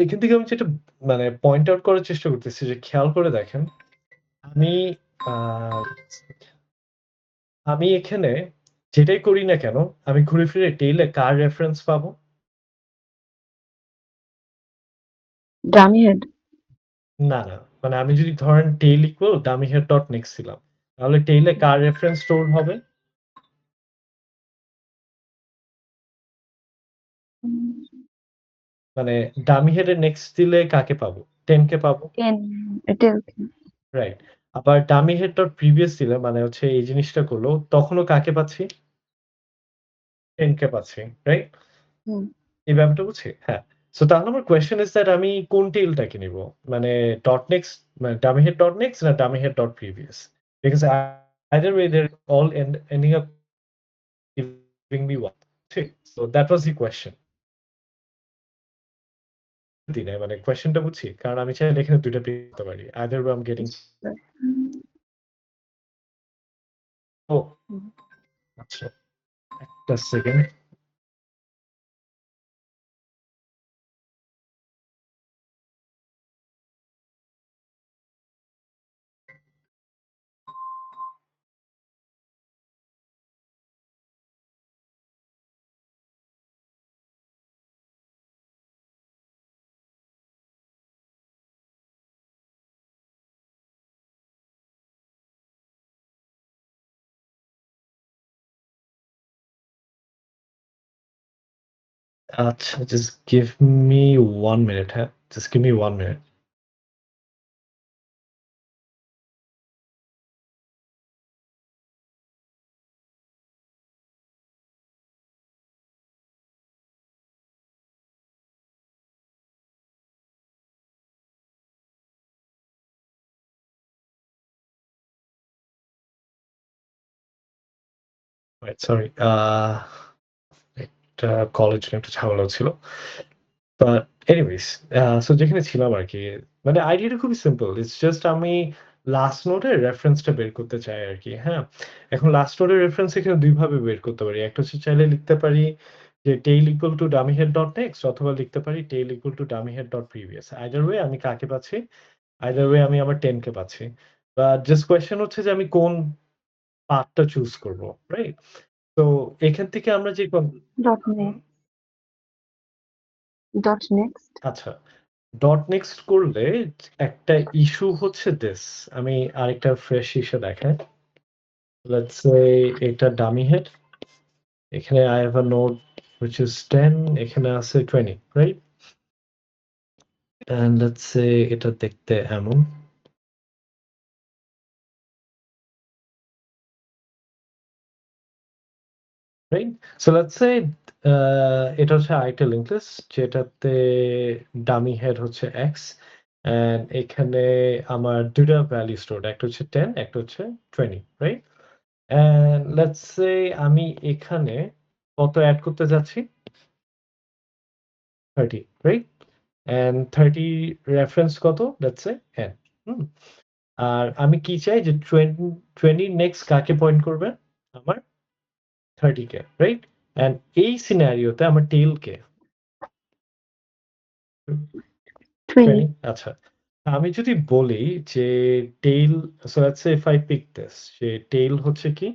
Speaker 1: এখান থেকে আমি যেটা মানে পয়েন্ট আউট করার চেষ্টা করতেছি যে খেয়াল করে দেখেন, আমি আমি এখানে যেটাই করি না কেন আমি ঘুরে ফিরে টেইলে কার রেফারেন্স পাবো?
Speaker 3: Dummy head.
Speaker 1: না, না। মানে আমি যদি ধরেন tail equal dummy head dot next ছিলাম, তাহলে টেইলে কার রেফারেন্স স্টোর হবে? মানে dummy head এর নেক্সট দিলে কাকে পাবো? 10 কে পাবো,
Speaker 3: 10 এটা
Speaker 1: রাইট? আবার dummy head dot previous দিলে মানে হচ্ছে এই জিনিসটা করলো, তখনও কাকে পাচ্ছি? 10 কে পাচ্ছি, রাইট?
Speaker 3: হুম।
Speaker 1: এই ব্যাপারটা বুঝছি? হ্যাঁ। সো তাহলে আমার কোয়েশ্চেন ইস দ্যাট আমি কোন টেইলটাকে নিবো? মানে ডট নেক্সট মানে dummy head dot next না dummy head dot previous? Because either way they're all ending up giving me one. ঠিক? So that was the question. মানে কোয়েশ্চেনটা বুঝছি? কারণ আমি চাইলে এখানে ২ টা পেতে পারি। Either way I'm getting ও আচ্ছা। একটা সেকেন্ড। আচ্ছা, just give me 1 minute, হ্যাঁ? Just give me 1 minute. Wait, sorry. একটা কলের জন্য একটু ঝামেলা হচ্ছিল। বাট এনিওয়েজ সো যেখানে ছিলাম আরকি। মানে আইডিয়াটা খুবই সিম্পল। ইটস জাস্ট আমি লাস্ট নোডের রেফারেন্সটা বের করতে চাই আরকি, হ্যাঁ? এখন লাস্ট নোডের রেফারেন্স এখানে ২ ভাবে বের করতে পারি। একটা হচ্ছে চাইলে লিখতে পারি যে tail equal to dummy head dot next অথবা লিখতে পারি tail equal to dummy head dot previous. Either way আমি কাকে পাচ্ছি? আইদার ওয়ে আমি আমার 10 কে পাচ্ছি। বাট জাস্ট কোয়েশ্চেন হচ্ছে যে আমি কোন পাথটা চুজ করব, রাইট? তো এখান থেকে আমরা যে
Speaker 3: ডট নেক্সট।
Speaker 1: আচ্ছা, ডট নেক্সট করলে একটা ইস্যু হচ্ছে দিস। আমি আরেকটা ফ্রেশ ইস্যু দেখাই। লেটস সে এটা ডামি হেড। এখানে I have a node which is 10, এখানে আছে 20, রাইট? And let's say এটা দেখতে এমন। রাইট? সো লেটস সে এটা হচ্ছে আরেকটা লিংক লিস্ট যেটাতে ডামি হেড হচ্ছে x and এখানে আমার ২ টা ভ্যালু স্টোরড। একটা হচ্ছে 10, একটা হচ্ছে 20, রাইট? And let's say আমি এখানে কত এড করতে যাচ্ছি? 30, রাইট? And 30 রেফারেন্স কত? let's say n. হুম? আর আমি কি চাই যে 20 নেক্সট কাকে পয়েন্ট করবে? আমার 30 কে, রাইট? And এই সিনারিওতে আমার টেইল কে?
Speaker 3: 20
Speaker 1: 20, আচ্ছা। আমি যদি বলি যে tail so let's say if I pick this যে টেইল হচ্ছে কি?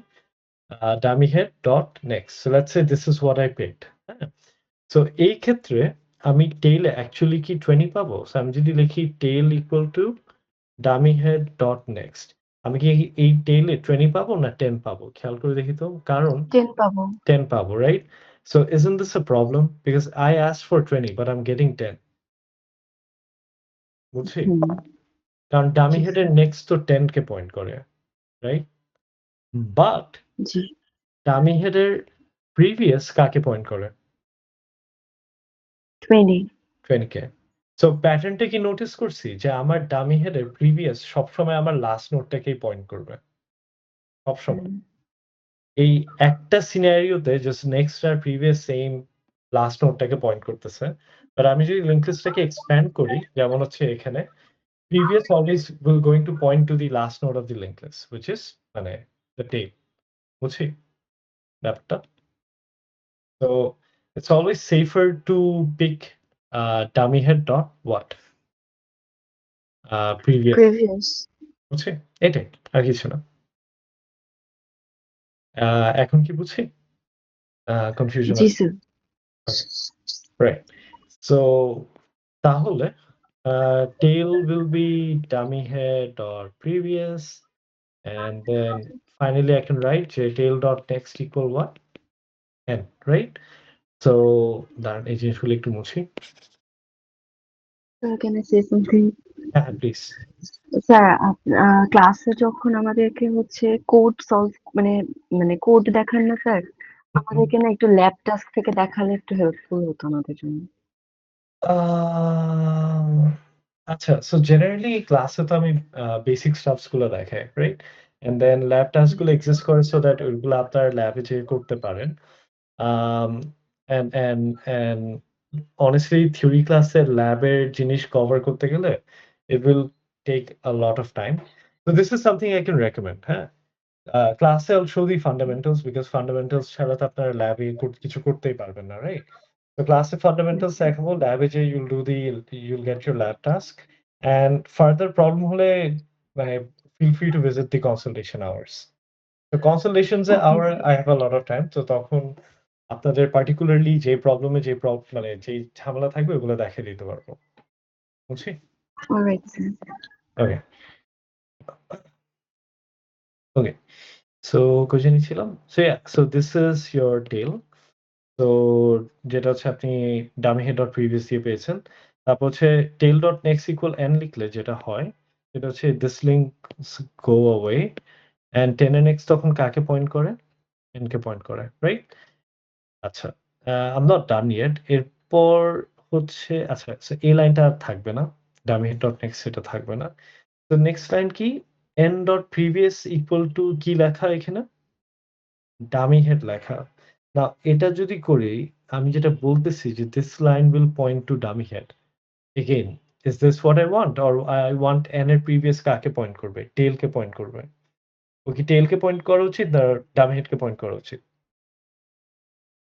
Speaker 1: dummy head dot next. So let's say this is what I picked. হ্যাঁ? সো এই ক্ষেত্রে আমি টেইলে অ্যাকচুয়ালি কি 20 পাবো? সো আমি যদি লিখি tail equal to dummy head dot next আমি কি এই টেইলে 20 পাবো না 10 পাবো? খেয়াল করে দেখি তো। কারণ
Speaker 3: 10 পাবো।
Speaker 1: 10 পাবো, right? So isn't this a problem? Because I asked for 20 but I'm getting 10. বুঝছি?
Speaker 3: হুম,
Speaker 1: কারণ ডামি
Speaker 3: জি
Speaker 1: হেডের
Speaker 3: স্যার।
Speaker 1: নেক্সট তো 10 কে পয়েন্ট করে, রাইট? বাট
Speaker 3: জি।
Speaker 1: ডামি হেডের প্রিভিয়াস কাকে পয়েন্ট করে?
Speaker 3: 20।
Speaker 1: 20 কে। সো প্যাটার্নটা কি নোটিস করছি? যে আমার ডামি হেডের প্রিভিয়াস সবসময় আমার লাস্ট নোডটাকেই পয়েন্ট করবে। সবসময়।
Speaker 3: হুম,
Speaker 1: এই একটা সিনারিওতে জাস্ট নেক্সট আর প্রিভিয়াস সেম লাস্ট নোডটাকে পয়েন্ট করতেছে। বাট আমি যদি লিঙ্ক লিস্টটাকে এক্সপ্যান্ড করি, যেমন হচ্ছে এখানে previous always will going to point to the last node of the linked list, which is মানে the tail. বুঝছি ব্যাপারটা? So it's always safer to pick dummy head dot what? Previous.
Speaker 3: Previous.
Speaker 1: বুঝছি? এটাই, আর কিছু না। এখন কি বুঝছি? কনফিউশন
Speaker 3: জি
Speaker 1: আছে?
Speaker 3: স্যার।
Speaker 1: Okay, right. So তাহলে tail will be dummy head or previous, and then finally I can write j tail dot next equal what? N, right? So দাঁড়ান এই জিনিসগুলো একটু মুছি।
Speaker 3: Sir can I say something?
Speaker 1: হ্যাঁ, please.
Speaker 3: Sir ক্লাসে যখন আমাদেরকে হচ্ছে কোড সলভ মানে কোড দেখান না স্যার, আমাদেরকে না একটু ল্যাব টাস্ক থেকে দেখালে একটু হেল্পফুল হতো আমাদের জন্য।
Speaker 1: আচ্ছা, সো জেনারেলি ক্লাসে তো আমি বেসিক স্টাফস গুলো দেখাই, right? And then lab task গুলো এক্সিস্ট করে সো দ্যাট ওইগুলো আপনার ল্যাবে যেয়ে করতে পারেন। Um, and honestly, theory ক্লাসে ল্যাবের জিনিস কভার করতে গেলে it will take a lot of time. So this is something I can recommend, হ্যাঁ? ক্লাসে I'll show the fundamentals because fundamentals ছাড়া তো আপনার ল্যাবে কিছু করতেই পারবেন না, রাইট? তো ক্লাসে fundamentals দেখাবো, ল্যাবে যেয়ে you'll get your lab task. And further problem হলে মানে feel free to visit the consultation hours. So consultations hour I have a lot of time. তো তখন আপনাদের পার্টিকুলারলি যে প্রবলেমে মানে যেই ঝামেলা থাকবে ওগুলো দেখিয়ে দিতে পারবো। বুঝছি?
Speaker 3: Alright sir.
Speaker 1: Okay. Okay. So কই জানি ছিলাম? So so this is your tail. তো যেটা হচ্ছে আপনি ডামি হেড ডট প্রিভিয়াস দিয়ে পেয়েছেন। তারপর হচ্ছে টেল ডট নেক্সট ইকুয়াল এন লিখলে যেটা হয় সেটা হচ্ছে this links go away and 10 এর নেক্সট তখন কাকে পয়েন্ট করে? n কে পয়েন্ট করে, রাইট? আচ্ছা, I'm not done yet. এরপর হচ্ছে আচ্ছা, সো এই লাইনটা আর থাকবে না। ডামি হেড ডট নেক্সট সেটা থাকবে না। তো নেক্সট লাইন কি? n dot previous equal to কি লেখা এখানে? ডামি হেড লেখা। নাও এটা যদি করি, আমি যেটা বলতেছি যে this line will point to dummy head. Again, is this what I want? Or I want n এর প্রিভিয়াস কাকে পয়েন্ট করবে? টেইল কে পয়েন্ট করবে। ও কি টেইল কে পয়েন্ট করা উচিত না ডামি হেড কে পয়েন্ট করা উচিত?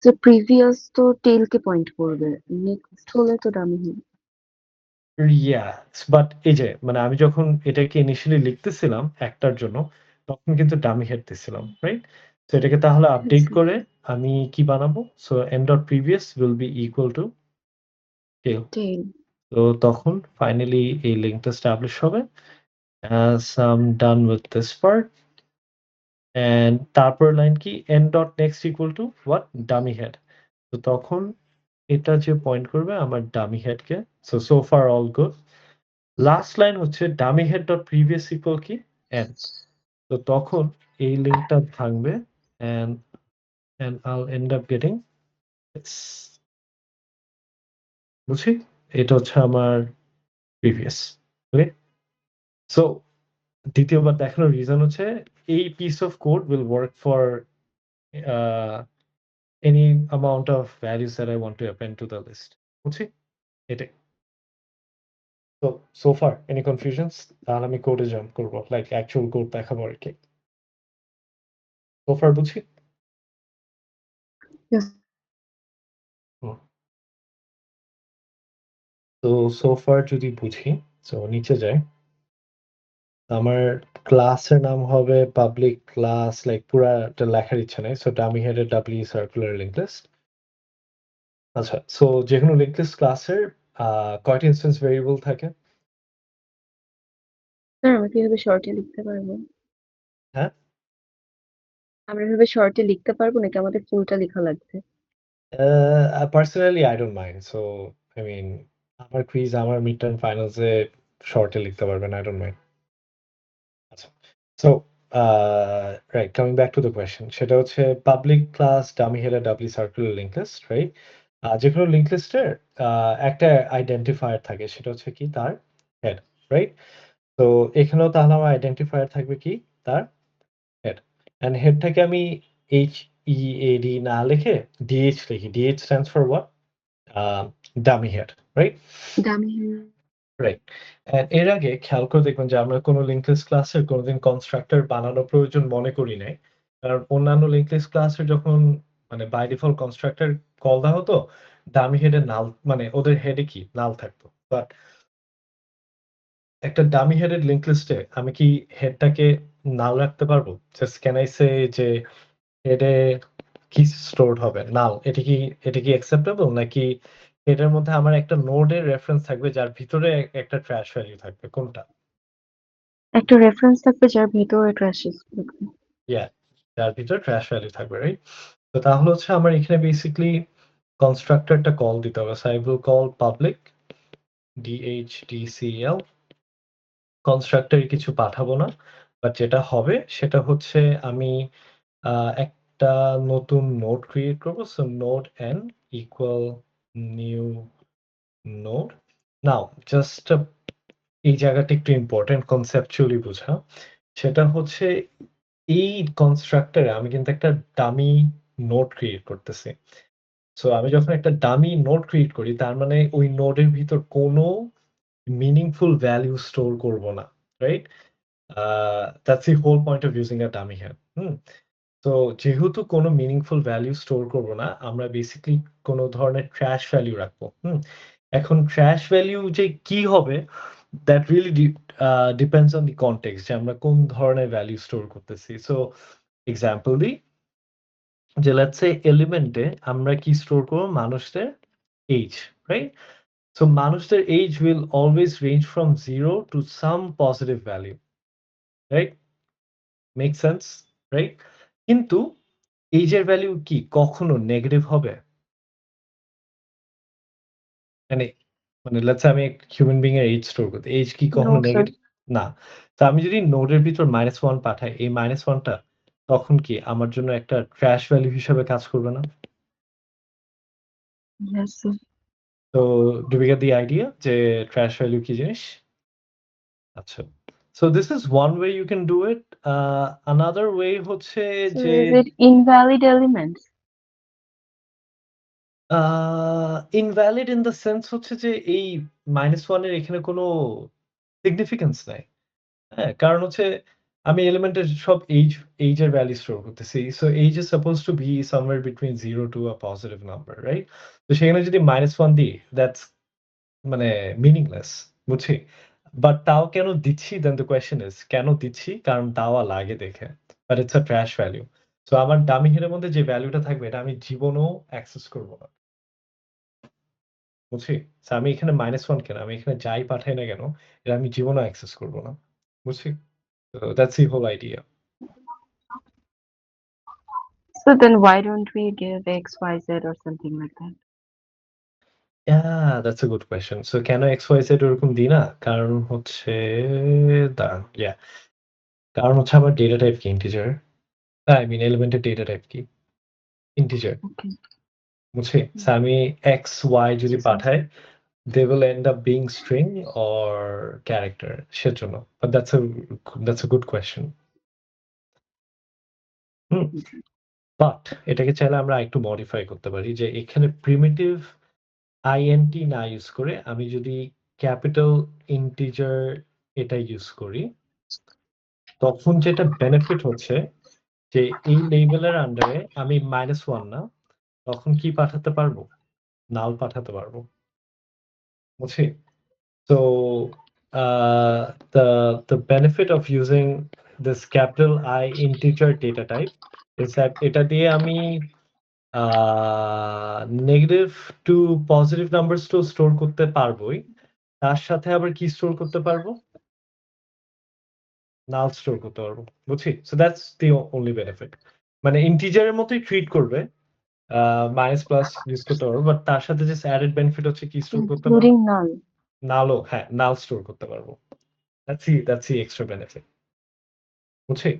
Speaker 3: তো প্রিভিয়াস তো টেল কে পয়েন্ট করবে, নেক্সট হলে তো ডামি হেড।
Speaker 1: ইয়াস, বাট এই যে মানে আমি যখন এটাকে ইনিশিয়ালি লিখতেছিলাম একটার জন্য, তখন কিন্তু ডামি হেড দিছিলাম, রাইট? তো এটাকে তাহলে আপডেট
Speaker 3: আচ্ছা।
Speaker 1: করে আমি কি বানাবো? So n dot previous will be equal to tail.
Speaker 3: টেল।
Speaker 1: তো তখন ফাইনালি এই লিঙ্কটা এস্টাবলিশ হবে। As I'm done with this part, and তারপর লাইন কি? n dot next equal to what? Dummy head. তো তখন এটা যে পয়েন্ট করবে আমার ডামি হেডকে। So far all good. Last line হচ্ছে dummy head dot previous equal কি? n. তো তখন এই লিঙ্কটা ভাঙবে and I'll end up getting this. বুঝছি? এটা হচ্ছে আমার প্রিভিয়াস। ওকে? সো দ্বিতীয়বার দেখানোর রিজন হচ্ছে এই piece of code will work for any amount of values that I want to append to the list. বুঝছি? এটাই। So far any confusions? তাহলে আমি কোডে জাম্প করব। লাইক অ্যাকচুয়াল কোড দেখাবো আরকি। So far বুঝছি?
Speaker 3: Yes.
Speaker 1: হুম। তো so far যদি বুঝি, সো নিচে যাই। আমার ক্লাসের নাম হবে পাবলিক ক্লাস, লাইক পুরাটা লেখার ইচ্ছা নাই। সো ডামি হেডের ডাবলি সার্কুলার লিঙ্ক লিস্ট। আচ্ছা, সো যেকোনো লিঙ্ক লিস্ট ক্লাসের কয়টা ইনস্ট্যান্স ভেরিয়েবল থাকে?
Speaker 3: স্যার আমরা কিভাবে শর্টে লিখতে পারবো?
Speaker 1: হ্যাঁ?
Speaker 3: আমরা এভাবে শর্টে লিখতে পারবো নাকি আমাদের ফুলটা লেখা লাগবে?
Speaker 1: Personally, I don't mind. So, I mean, আমার কুইজ, আমার মিড টার্ম ফাইনালস এ শর্টে লিখতে পারবেন। I don't mind. আচ্ছা। So, right, coming back to the question, সেটা হচ্ছে public class, dummy header, ডাবলি circular link list, right? যেকোনো লিঙ্ক লিস্টের একটা আইডেন্টিফায়ার থাকে, সেটা হচ্ছে কি তার হেড, রাইট? তো এখানেও তাহলে আমার আইডেন্টিফায়ার থাকবে কি তার হেড। অ্যান্ড হেডটাকে আমি HEAD না লিখে DH লিখি। DH stands for what? Dummy head, right?
Speaker 3: Dummy
Speaker 1: right. এর আগে খেয়াল করে দেখবেন যে আমরা কোনো লিঙ্ক লিস্ট ক্লাসের কোনোদিন কনস্ট্রাক্টর বানানোর প্রয়োজন মনে করি নাই। কারণ অন্যান্য লিঙ্ক লিস্ট ক্লাসের যখন মানে বাই ডিফল্ট কনস্ট্রাক্টর কল দেওয়া হতো, ডামি হেডে নাল মানে ওদের হেডে কি নাল থাকতো। বাট একটা ডামি হেডেড লিঙ্ক লিস্টে আমি কি হেডটাকে নাল রাখতে পারবো? জাস্ট ক্যান আই সে যে হেডে কি স্টোরড হবে? নাল। এটা কি অ্যাকসেপ্টেবল? নাকি এটার মধ্যে আমার একটা নোডের রেফারেন্স থাকবে যার ভিতরে একটা ট্র্যাশ ভ্যালু থাকবে, কোনটা?
Speaker 3: একটা রেফারেন্স থাকবে যার ভিতরে ট্র্যাশেস থাকবে।
Speaker 1: Yeah, যার ভিতরে ট্র্যাশ ভ্যালু থাকবে, রাইট? তো তাহলে হচ্ছে আমার এখানে বেসিক্যালি কনস্ট্রাক্টরটা কল দিতে হবে। So I will call public DHDCL। কনস্ট্রাক্টরে কিছু পাঠাবো না। বাট যেটা হবে সেটা হচ্ছে আমি একটা নতুন নোড ক্রিয়েট করবো। So node n equal new node. Now just এই জায়গাটা একটু ইম্পর্টেন্ট কনসেপচুয়ালি বোঝা। সেটা হচ্ছে এই কনস্ট্রাক্টরে আমি কিন্তু একটা ডামি নোড ক্রিয়েট করতেছি। সো আমি যখন একটা ডামি নোড ক্রিয়েট করি তার মানে ওই নোডের ভিতর কোনো মিনিংফুল ভ্যালু স্টোর করব না, right? That's the whole point of using a dummy here. তো যেহেতু কোনো মিনিংফুল ভ্যালু স্টোর করব না, আমরা বেসিক্যালি কোনো ধরনের ট্র্যাশ ভ্যালু রাখবো। এখন ট্র্যাশ ভ্যালু যে কি হবে that really depends on the context যে আমরা কোন ধরনের ভ্যালু স্টোর করতেছি। সো এক্সাম্পল দিই যে লেটস সে এলিমেন্টে আমরা কি স্টোর করব? মানুষদের এজ, রাইট? সো মানুষদের age will always range from 0 to some positive value, right? Make sense, right? কিন্তু এজের ভ্যালু কি কখনো নেগেটিভ হবে? মানে মানে লেটস সে আমি হিউম্যান বিং এর এজ স্টোর করতে, এজ কি
Speaker 3: নো
Speaker 1: কখনো
Speaker 3: স্যার।
Speaker 1: নেগেটিভ? না। তো আমি যদি নোডের ভিতর -1 পাঠাই, এই -1 টা তখন কি আমার জন্য একটা ট্র্যাশ ভ্যালু হিসেবে কাজ করবে না?
Speaker 3: Yes sir.
Speaker 1: তো do we get the idea যে ট্র্যাশ ভ্যালু কি জিনিস? আচ্ছা। So this is one way you can do it. Another way হচ্ছে
Speaker 3: So
Speaker 1: যে
Speaker 3: is it invalid elements?
Speaker 1: Invalid in the sense হচ্ছে যে এই -1 এর এখানে কোনো সিগনিফিক্যান্স নাই। হ্যাঁ? কারণ হচ্ছে আমি এলিমেন্টের সব এইজ এর ভ্যালু স্টোর করতেছি। So age is supposed to be somewhere between 0 to a positive number, right? তো সেখানে যদি -1 দিই দ্যাটস মানে মিনিংলেস, বুঝছি? বাট তাও কেন দিচ্ছি? দেন দ্য কোয়েশ্চেন ইজ কেন দিচ্ছি? কারণ দেওয়া লাগে দেখে। But it's a trash value. So আমার ডামি হেডের মধ্যে যে ভ্যালুটা থাকবে এটা আমি জীবনেও অ্যাক্সেস করব না। বুঝছি? সো আমি এখানে -1 কেন? আমি এখানে যাই পাঠাই না কেন, এটা আমি জীবনেও অ্যাক্সেস করব না। বুঝছি? So that's the whole idea.
Speaker 3: So then why don't we give X, Y, Z or something like that?
Speaker 1: Yeah, that's a good question. So কেন XYZ ওরকম দিই না? কারণ হচ্ছে দাঁড়ান, কারণ হচ্ছে আমার ডেটা টাইপ কি ইন্টিজার। I mean এলিমেন্টের ডেটা টাইপ কি? ইন্টিজার।
Speaker 3: Okay.
Speaker 1: বুঝছি? So আমি X, Y যদি পাঠাই, they will end up being string or character সেজন্য। But that's a good question. Hmm? But এটাকে চাইলে আমরা আরেকটু মডিফাই করতে পারি যে এখানে প্রিমিটিভ INT না ইউজ করে আমি যদি ক্যাপিটাল ইন্টিজার এটা ইউজ করি, তখন যেটা বেনিফিট হচ্ছে যে এই লেবেলের আন্ডারে আমি -1 না, তখন কি পাঠাতে পারবো? নাল পাঠাতে পারবো। বুঝছি? So the benefit of using this capital I integer data type is that এটা দিয়ে আমি নেগেটিভ টু পজিটিভ নাম্বারস তো স্টোর করতে পারবোই। তার সাথে আবার কি স্টোর করতে পারবো? নাল স্টোর করতে পারবো। বুঝছি? So that's the only benefit. মানে ইন্টিজারের মতোই ট্রিট করবে। মাইনাস প্লাস ইউজ করতে পারবো। বাট তার সাথে জাস্ট অ্যাডেড বেনিফিট হচ্ছে কি স্টোর করতে পারবো?
Speaker 3: ইনক্লুডিং নাল।
Speaker 1: নালও হ্যাঁ, নাল স্টোর করতে পারবো। That's the extra benefit. বুঝছি?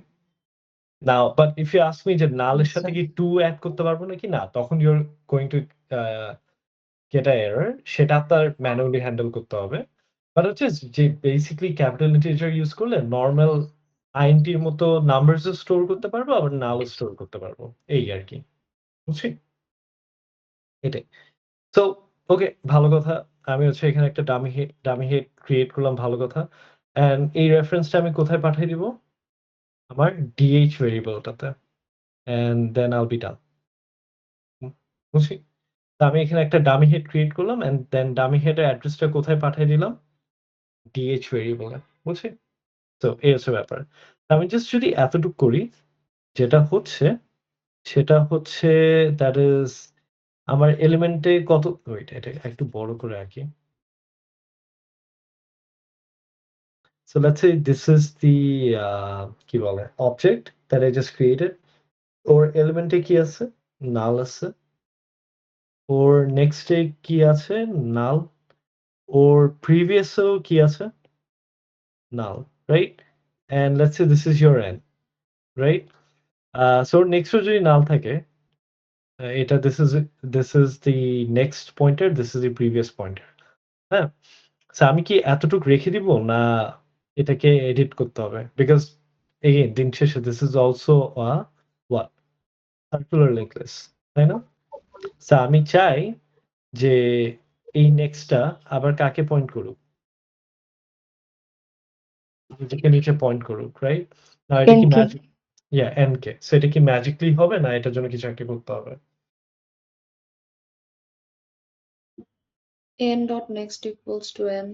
Speaker 1: Now but if you ask me যে নালের সাথে
Speaker 3: আচ্ছা।
Speaker 1: কি টু এড করতে পারবো নাকি? না, তখন you are going to get a error. সেটা আপনার ম্যানুয়ালি হ্যান্ডেল করতে হবে। বাট হচ্ছে যে বেসিক্যালি ক্যাপিটাল ইন্টিজার ইউজ করলে নরমাল আইএনটির মতো নাম্বারসও স্টোর করতে পারবো, আবার নালও স্টোর করতে পারবো। এই আরকি। বুঝছি? এটাই। সো ওকে, ভালো কথা। আমি হচ্ছে এখানে একটা ডামি হেড ক্রিয়েট করলাম, ভালো কথা। অ্যান্ড এই রেফারেন্সটা আমি কোথায় পাঠিয়ে দিব? আমার ডিএইচ ভেরিয়েবলটাতে। অ্যান্ড দেন আইল বি ডান। বুঝছি? তো আমি এখানে একটা ডামি হেড ক্রিয়েট করলাম অ্যান্ড দেন ডামি হেডের অ্যাড্রেসটা কোথায় পাঠিয়ে দিলাম? ডিএইচ ভেরিয়েবলে। বুঝছি? তো এই হচ্ছে ব্যাপার। আমি জাস্ট যদি এতটুকু করি, যেটা হচ্ছে সেটা হচ্ছে দ্যাট ইজ আমার এলিমেন্টে কত ওয়েট এটা একটু বড় করে আঁকি। So let's say this is the কি বলে object that I just created. ওর এলিমেন্টে কি আছে? নাল আছে। ওর নেক্সটে কি আছে? নাল। ওর প্রিভিয়াসেও কি আছে? নাল, right? And let's say this is your n, right? So ওর নেক্সটে যদি নাল থাকে, এটা this is the next pointer, this is the previous pointer. হ্যাঁ? So আমি কি এতটুকু রেখে দিব না এটাকে এডিট করতে হবে? Because again দিন শেষে this is also a what? Circular linked list, তাই না? So আমি চাই যে এই নেক্সটটা আবার কাকে পয়েন্ট করুক? নিজেকে নিচে পয়েন্ট করুক, রাইট? না এটা কি
Speaker 3: n কে।
Speaker 1: ম্যাজিক? n কে। সো এটা কি ম্যাজিক্যালি হবে না এটার জন্য কিছু একটা করতে হবে?
Speaker 4: n dot next equals to n.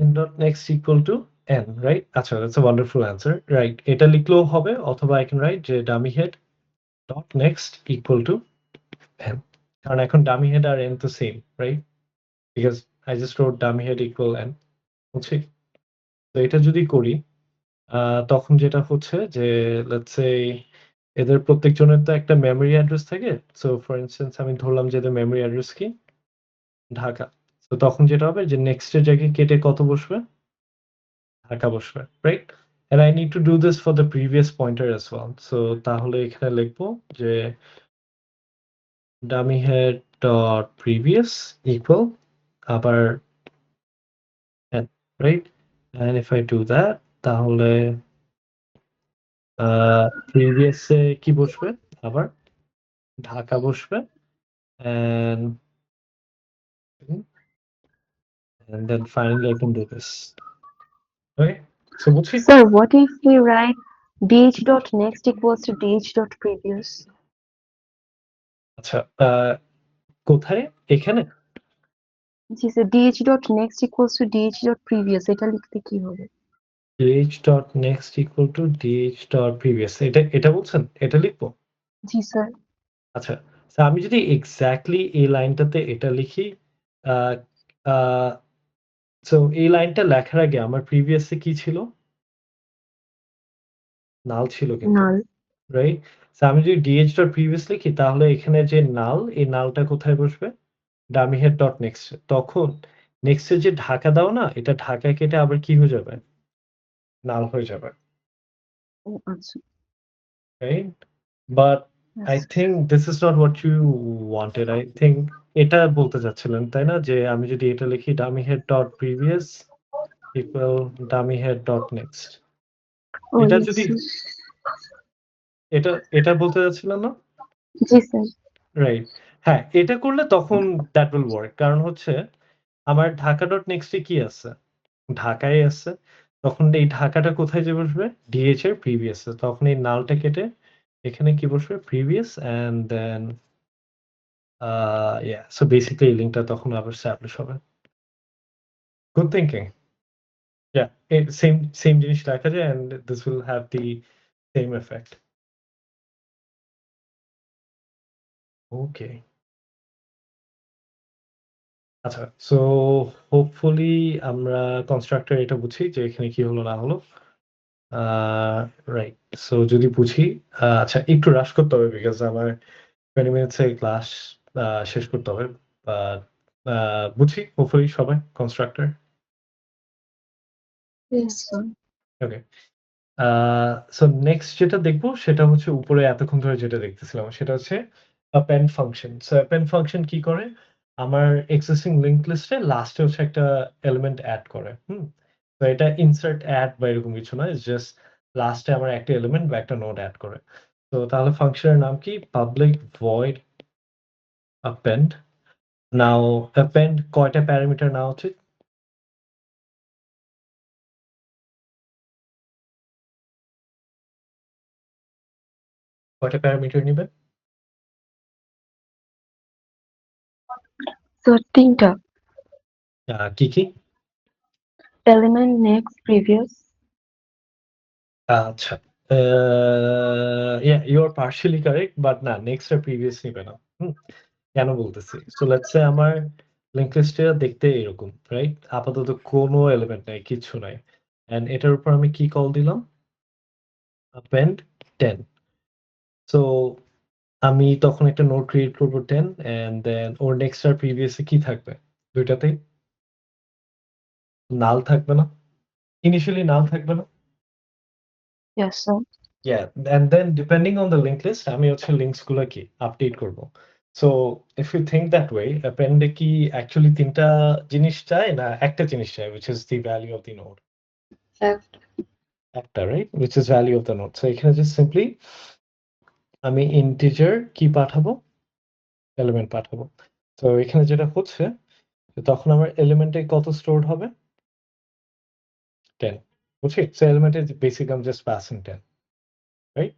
Speaker 1: n dot next equal to n, right? আচ্ছা, that's a wonderful answer, right? এটা লিখলেও হবে অথবা I can write যে dummy head dot next equal to n. কারণ এখন dummy head আর n তো same, right? Because I just wrote dummy head equal n. বুঝছি? তো এটা যদি করি তখন যেটা হচ্ছে যে লেটস সে এদের প্রত্যেকজনের তো একটা মেমরি অ্যাড্রেস থাকে। সো ফর ইনস্ট্যান্স আমি ধরলাম যে এদের মেমরি অ্যাড্রেস কি? ঢাকা। তো তখন যেটা হবে যে নেক্সট এর জায়গায় কেটে কত বসবে? ঢাকা বসবে, right? And I need to do this for the previous pointer as well. So তাহলে এখানে লিখবো যে dummy head dot previous equal আবার n, right? And if I do that তাহলে previous এ কি বসবে? আবার ঢাকা বসবে and then finally I can do this. Okay? So বুঝছি?
Speaker 3: Sir, what if we write dh dot next equals to dh dot previous?
Speaker 1: আচ্ছা, কোথায়? এখানে?
Speaker 3: জি sir, dh dot next equals to dh dot previous এটা লিখতে কি হবে?
Speaker 1: dh dot next equal to dh dot previous এটা বলছেন? এটা লিখবো?
Speaker 3: জি স্যার।
Speaker 1: আচ্ছা, so আমি যদি এক্সাক্টলি এই লাইনটাতে এটা লিখি, আ আ সো এই লাইনটা লেখার আগে আমার প্রিভিয়াস এ কি ছিল? নাল ছিল কিন্তু,
Speaker 3: নাল।
Speaker 1: রাইট? সো আমি যদি dh dot previous লিখি তাহলে এখানে যে নাল, এই নালটা কোথায় বসবে? Dummy head dot next. তখন নেক্সট এর যে ঢাকা দাও না, এটা ঢাকা কেটে আবার কি হয়ে যাবে? নাল হয়ে যাবে,
Speaker 3: ও আচ্ছা।
Speaker 1: Right? But I
Speaker 3: Yes.
Speaker 1: think this is not what you wanted. I think এটা বলতে চাচ্ছিলেন, তাই না? যে আমি যদি এটা লিখি dummy head dot previous equal dummy head dot next.
Speaker 3: ও
Speaker 1: এটা
Speaker 3: yes,
Speaker 1: যদি
Speaker 3: sir.
Speaker 1: এটা বলতে চাচ্ছিলেন না?
Speaker 3: জি স্যার।
Speaker 1: রাইট। হ্যাঁ, এটা করলে তখন that will work. কারণ হচ্ছে আমার ঢাকা ডট নেক্সট এ কি আছে? ঢাকায় আছে। তখন এই ঢাকাটা কোথায় যেয়ে বসবে? ডিএইচ এর প্রিভিয়াস এ। তখন এই নালটা কেটে এখানে কি বসবে? Previous and then yeah, so basically এই লিঙ্কটা তখন আবার এস্টাবলিশ হবে। Good thinking. Yeah, same জিনিস লেখা যায় and this will have the same effect. Okay. আচ্ছা, সো হোপফুলি আমরা কনস্ট্রাক্টর এটা বুঝি যে এখানে কি হলো না হলো। রাইট। সো যদি বুঝি আচ্ছা একটু রাশ করতে হবে বিকজ আমার 20 মিনিটস এ ক্লাস শেষ করতে হবে। বাট বুঝি হোপফুলি সবাই কনস্ট্রাক্টর।
Speaker 4: Yes, sir.
Speaker 1: ওকে। সো নেক্সট যেটা দেখবো সেটা হচ্ছে উপরে এতক্ষণ ধরে যেটা দেখতেছিলাম সেটা হচ্ছে append function. So append function কি করে? আমার এক্সিস্টিং লিংক লিস্টে লাস্টে হচ্ছে একটা এলিমেন্ট এড করে। তো এটা ইনসার্ট এড বা এরকম কিছু না। ইটস জাস্ট লাস্টে আমার একটা এলিমেন্ট বা একটা নোড এড করে। তো তাহলে ফাংশনের নাম কি? Public void append। Now append কয়টা প্যারামিটার নেওয়া উচিত? কয়টা প্যারামিটার নিবেন?
Speaker 3: তো 3টা
Speaker 1: কি, কি?
Speaker 3: Element, next, previous.
Speaker 1: আচ্ছা। You are partially correct but না নেক্সট আর প্রিভিয়াস নিবে না। কেন বলতেছি? সো লেটস সে আমার লিংক লিস্টে দেখতে এরকম, রাইট? আপাতত কোনো এলিমেন্ট নাই, কিচ্ছু নাই। অ্যান্ড এটার উপর আমি কি কল দিলাম? append 10। সো আমি তখন একটা নোড ক্রিয়েট করব 10 অ্যান্ড দেন ওর নেক্সট আর প্রিভিয়াস এ কি থাকবে? ২ টাতেই নাল থাকবে না? ইনিশিয়ালি নাল থাকবে না?
Speaker 3: Yes sir.
Speaker 1: Yeah, and then depending on the linked list, আমি হচ্ছে লিঙ্কস গুলা কি আপডেট করব। So if you think that way, append এ কি actually ৩ টা জিনিস চায় না একটা জিনিস চায় which is the value of the node?
Speaker 4: Fact.
Speaker 1: একটা, right? Which is value of the node. So এখানে just simply আমি integer কি পাঠাবো? এলিমেন্ট পাঠাবো। তো এখানে যেটা হচ্ছে তখন আমার এলিমেন্টে কত স্টোরড হবে? 10. বুঝছি? So এলিমেন্টে basically I'm just passing 10, right?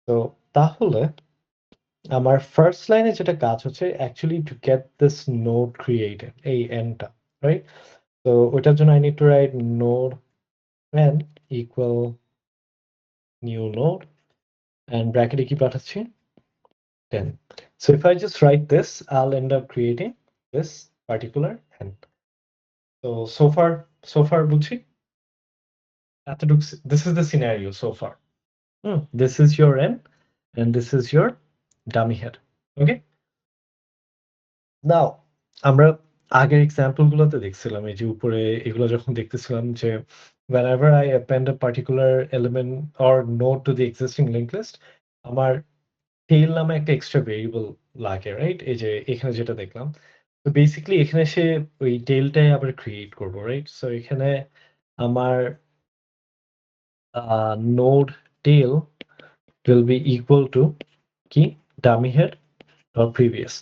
Speaker 1: তো তাহলে আমার ফার্স্ট লাইনে যেটা কাজ হচ্ছে actually to get this node created এই এনটা, রাইট? তো ওইটার জন্য I need to write node n equal new node and ব্র্যাকেটে কি পাঠাচ্ছি? 10. So if I just write this, I'll end up creating this particular n. So far বুঝছি? এতটুকু this is the scenario so far. This is your n and this is your dummy head. Okay? নাও আমরা আগের example গুলোতে দেখছিলাম এই যে উপরে এগুলো যখন দেখতেছিলাম যে whenever I append a particular element or node to the existing linked list আমার tail নামে একটা এক্সট্রা ভেরিয়েবল লাগে, রাইট? এই যে এখানে যেটা দেখলাম তো বেসিক্যালি এখানে সে ওই টেলটাই আবার ক্রিয়েট করবো, রাইট? সো এখানে আমার node tail will be equal to কি dummy head or previous.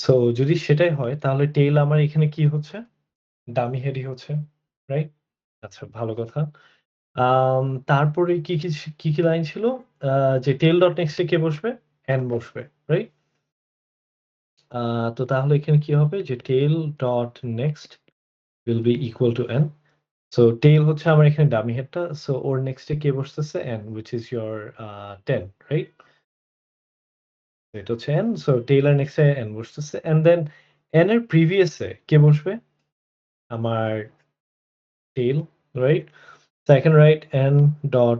Speaker 1: So যদি সেটাই হয় তাহলে টেল আমার এখানে কি হচ্ছে? ডামি হেডই হচ্ছে, রাইট? আচ্ছা ভালো কথা। তারপরে কি লাইন ছিল? যে টেল ডট নেক্সট এ কে বসবে? এন বসবে, রাইট? তো তাহলে এখানে কি হবে? যে tail dot next will be equal to n. So tail হচ্ছে আমার এখানে ডামি হেডটা। সো ওর নেক্সট এ কে বসতেছে? n which is your 10, right? এটা হচ্ছে n. সো টেল এর নেক্সট এ n বসতেছে। অ্যান্ড দেন n এর প্রিভিয়াস এ কে বসবে? আমার tail, right? So I can write n dot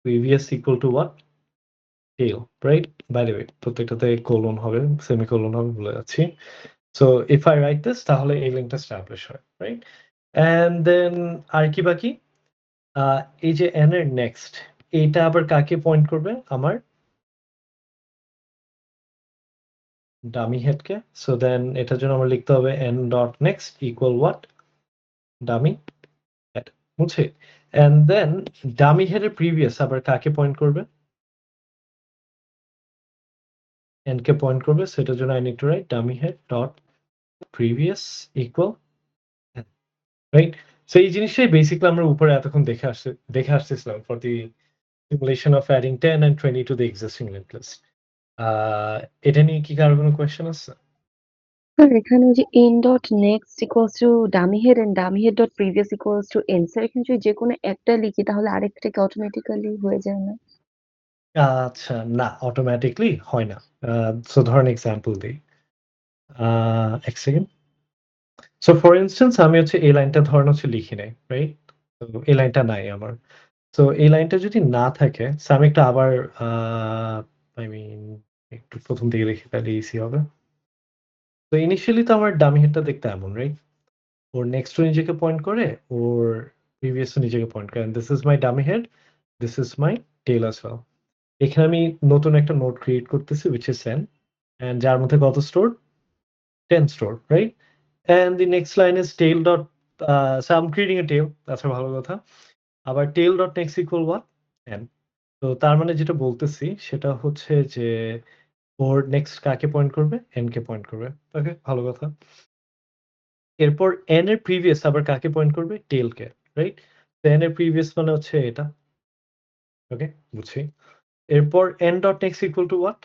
Speaker 1: previous equal to what? Tail, right? By the way, প্রত্যেকটাতে colon হবে, semicolon হবে, ভুলে যাচ্ছি। So if I write this তাহলে এই লিঙ্কটা establish হয়, right? And then আর কি বাকি? এই যে n এর next এইটা আবার কাকে পয়েন্ট করবে? আমার ডামি হেডকে। So then এটার জন্য আমার লিখতে হবে n dot next equal what? Dummy head, বুঝছি? And then ডামি হেডের previous আবার কাকে পয়েন্ট করবে? n কে পয়েন্ট করবে। সেটার জন্য I need to write dummy head dot previous equal n, right? So এই জিনিসটাই বেসিক্যালি আমরা উপরে এতক্ষণ দেখে আসতেছিলাম for the simulation of adding 10 and 20 to the existing linked list. এটা নিয়ে কি কারো কোনো কোয়েশ্চেন আছে?
Speaker 3: স্যার এখানে যে n dot next equals to dummy head and dummy head dot previous equals to n, sir এখানে যদি যে কোনো একটা লিখি তাহলে আরেকটা কি অটোমেটিক্যালি হয়ে যায় না?
Speaker 1: আচ্ছা না, অটোমেটিকলি হয় না। সো ধরেন এক্সাম্পল দিই। এক সেকেন্ড। সো ফর ইনস্ট্যান্স আমি হচ্ছে এই লাইনটা ধরেন হচ্ছে লিখি নাই, রাইট? তো এই লাইনটা নাই আমার। সো এই লাইনটা যদি না থাকে, সো আমি একটু আবার আই মিন একটু ১ম থেকে লিখি তাহলে ইজি হবে। তো ইনিশিয়ালি তো আমার ডামি হেডটা দেখতে এমন, রাইট? ওর নেক্সট ও নিজেকে পয়েন্ট করে, ওর প্রিভিয়াস ও নিজেকে পয়েন্ট করে। This is my dummy head, this is my tail as well. এখানে আমি নতুন একটা নোড ক্রিয়েট করতেছি which is n, and যার মধ্যে কত stored? 10 stored, right? And the next line is tail dot, so I'm creating a tail, that's a ভালো কথা। আবার tail dot next equal what? n. তো তার মানে যেটা বলতেছি সেটা হচ্ছে যে ওর নেক্সট কাকে পয়েন্ট করবে? n কে পয়েন্ট করবে। ওকে, ভালো কথা। এরপর n এর প্রিভিয়াস আবার কাকে পয়েন্ট করবে? টেইল কে, রাইট? তো n এর প্রিভিয়াস মানে হচ্ছে এটা। ওকে, বুঝছি। এরপর n dot next equal to what?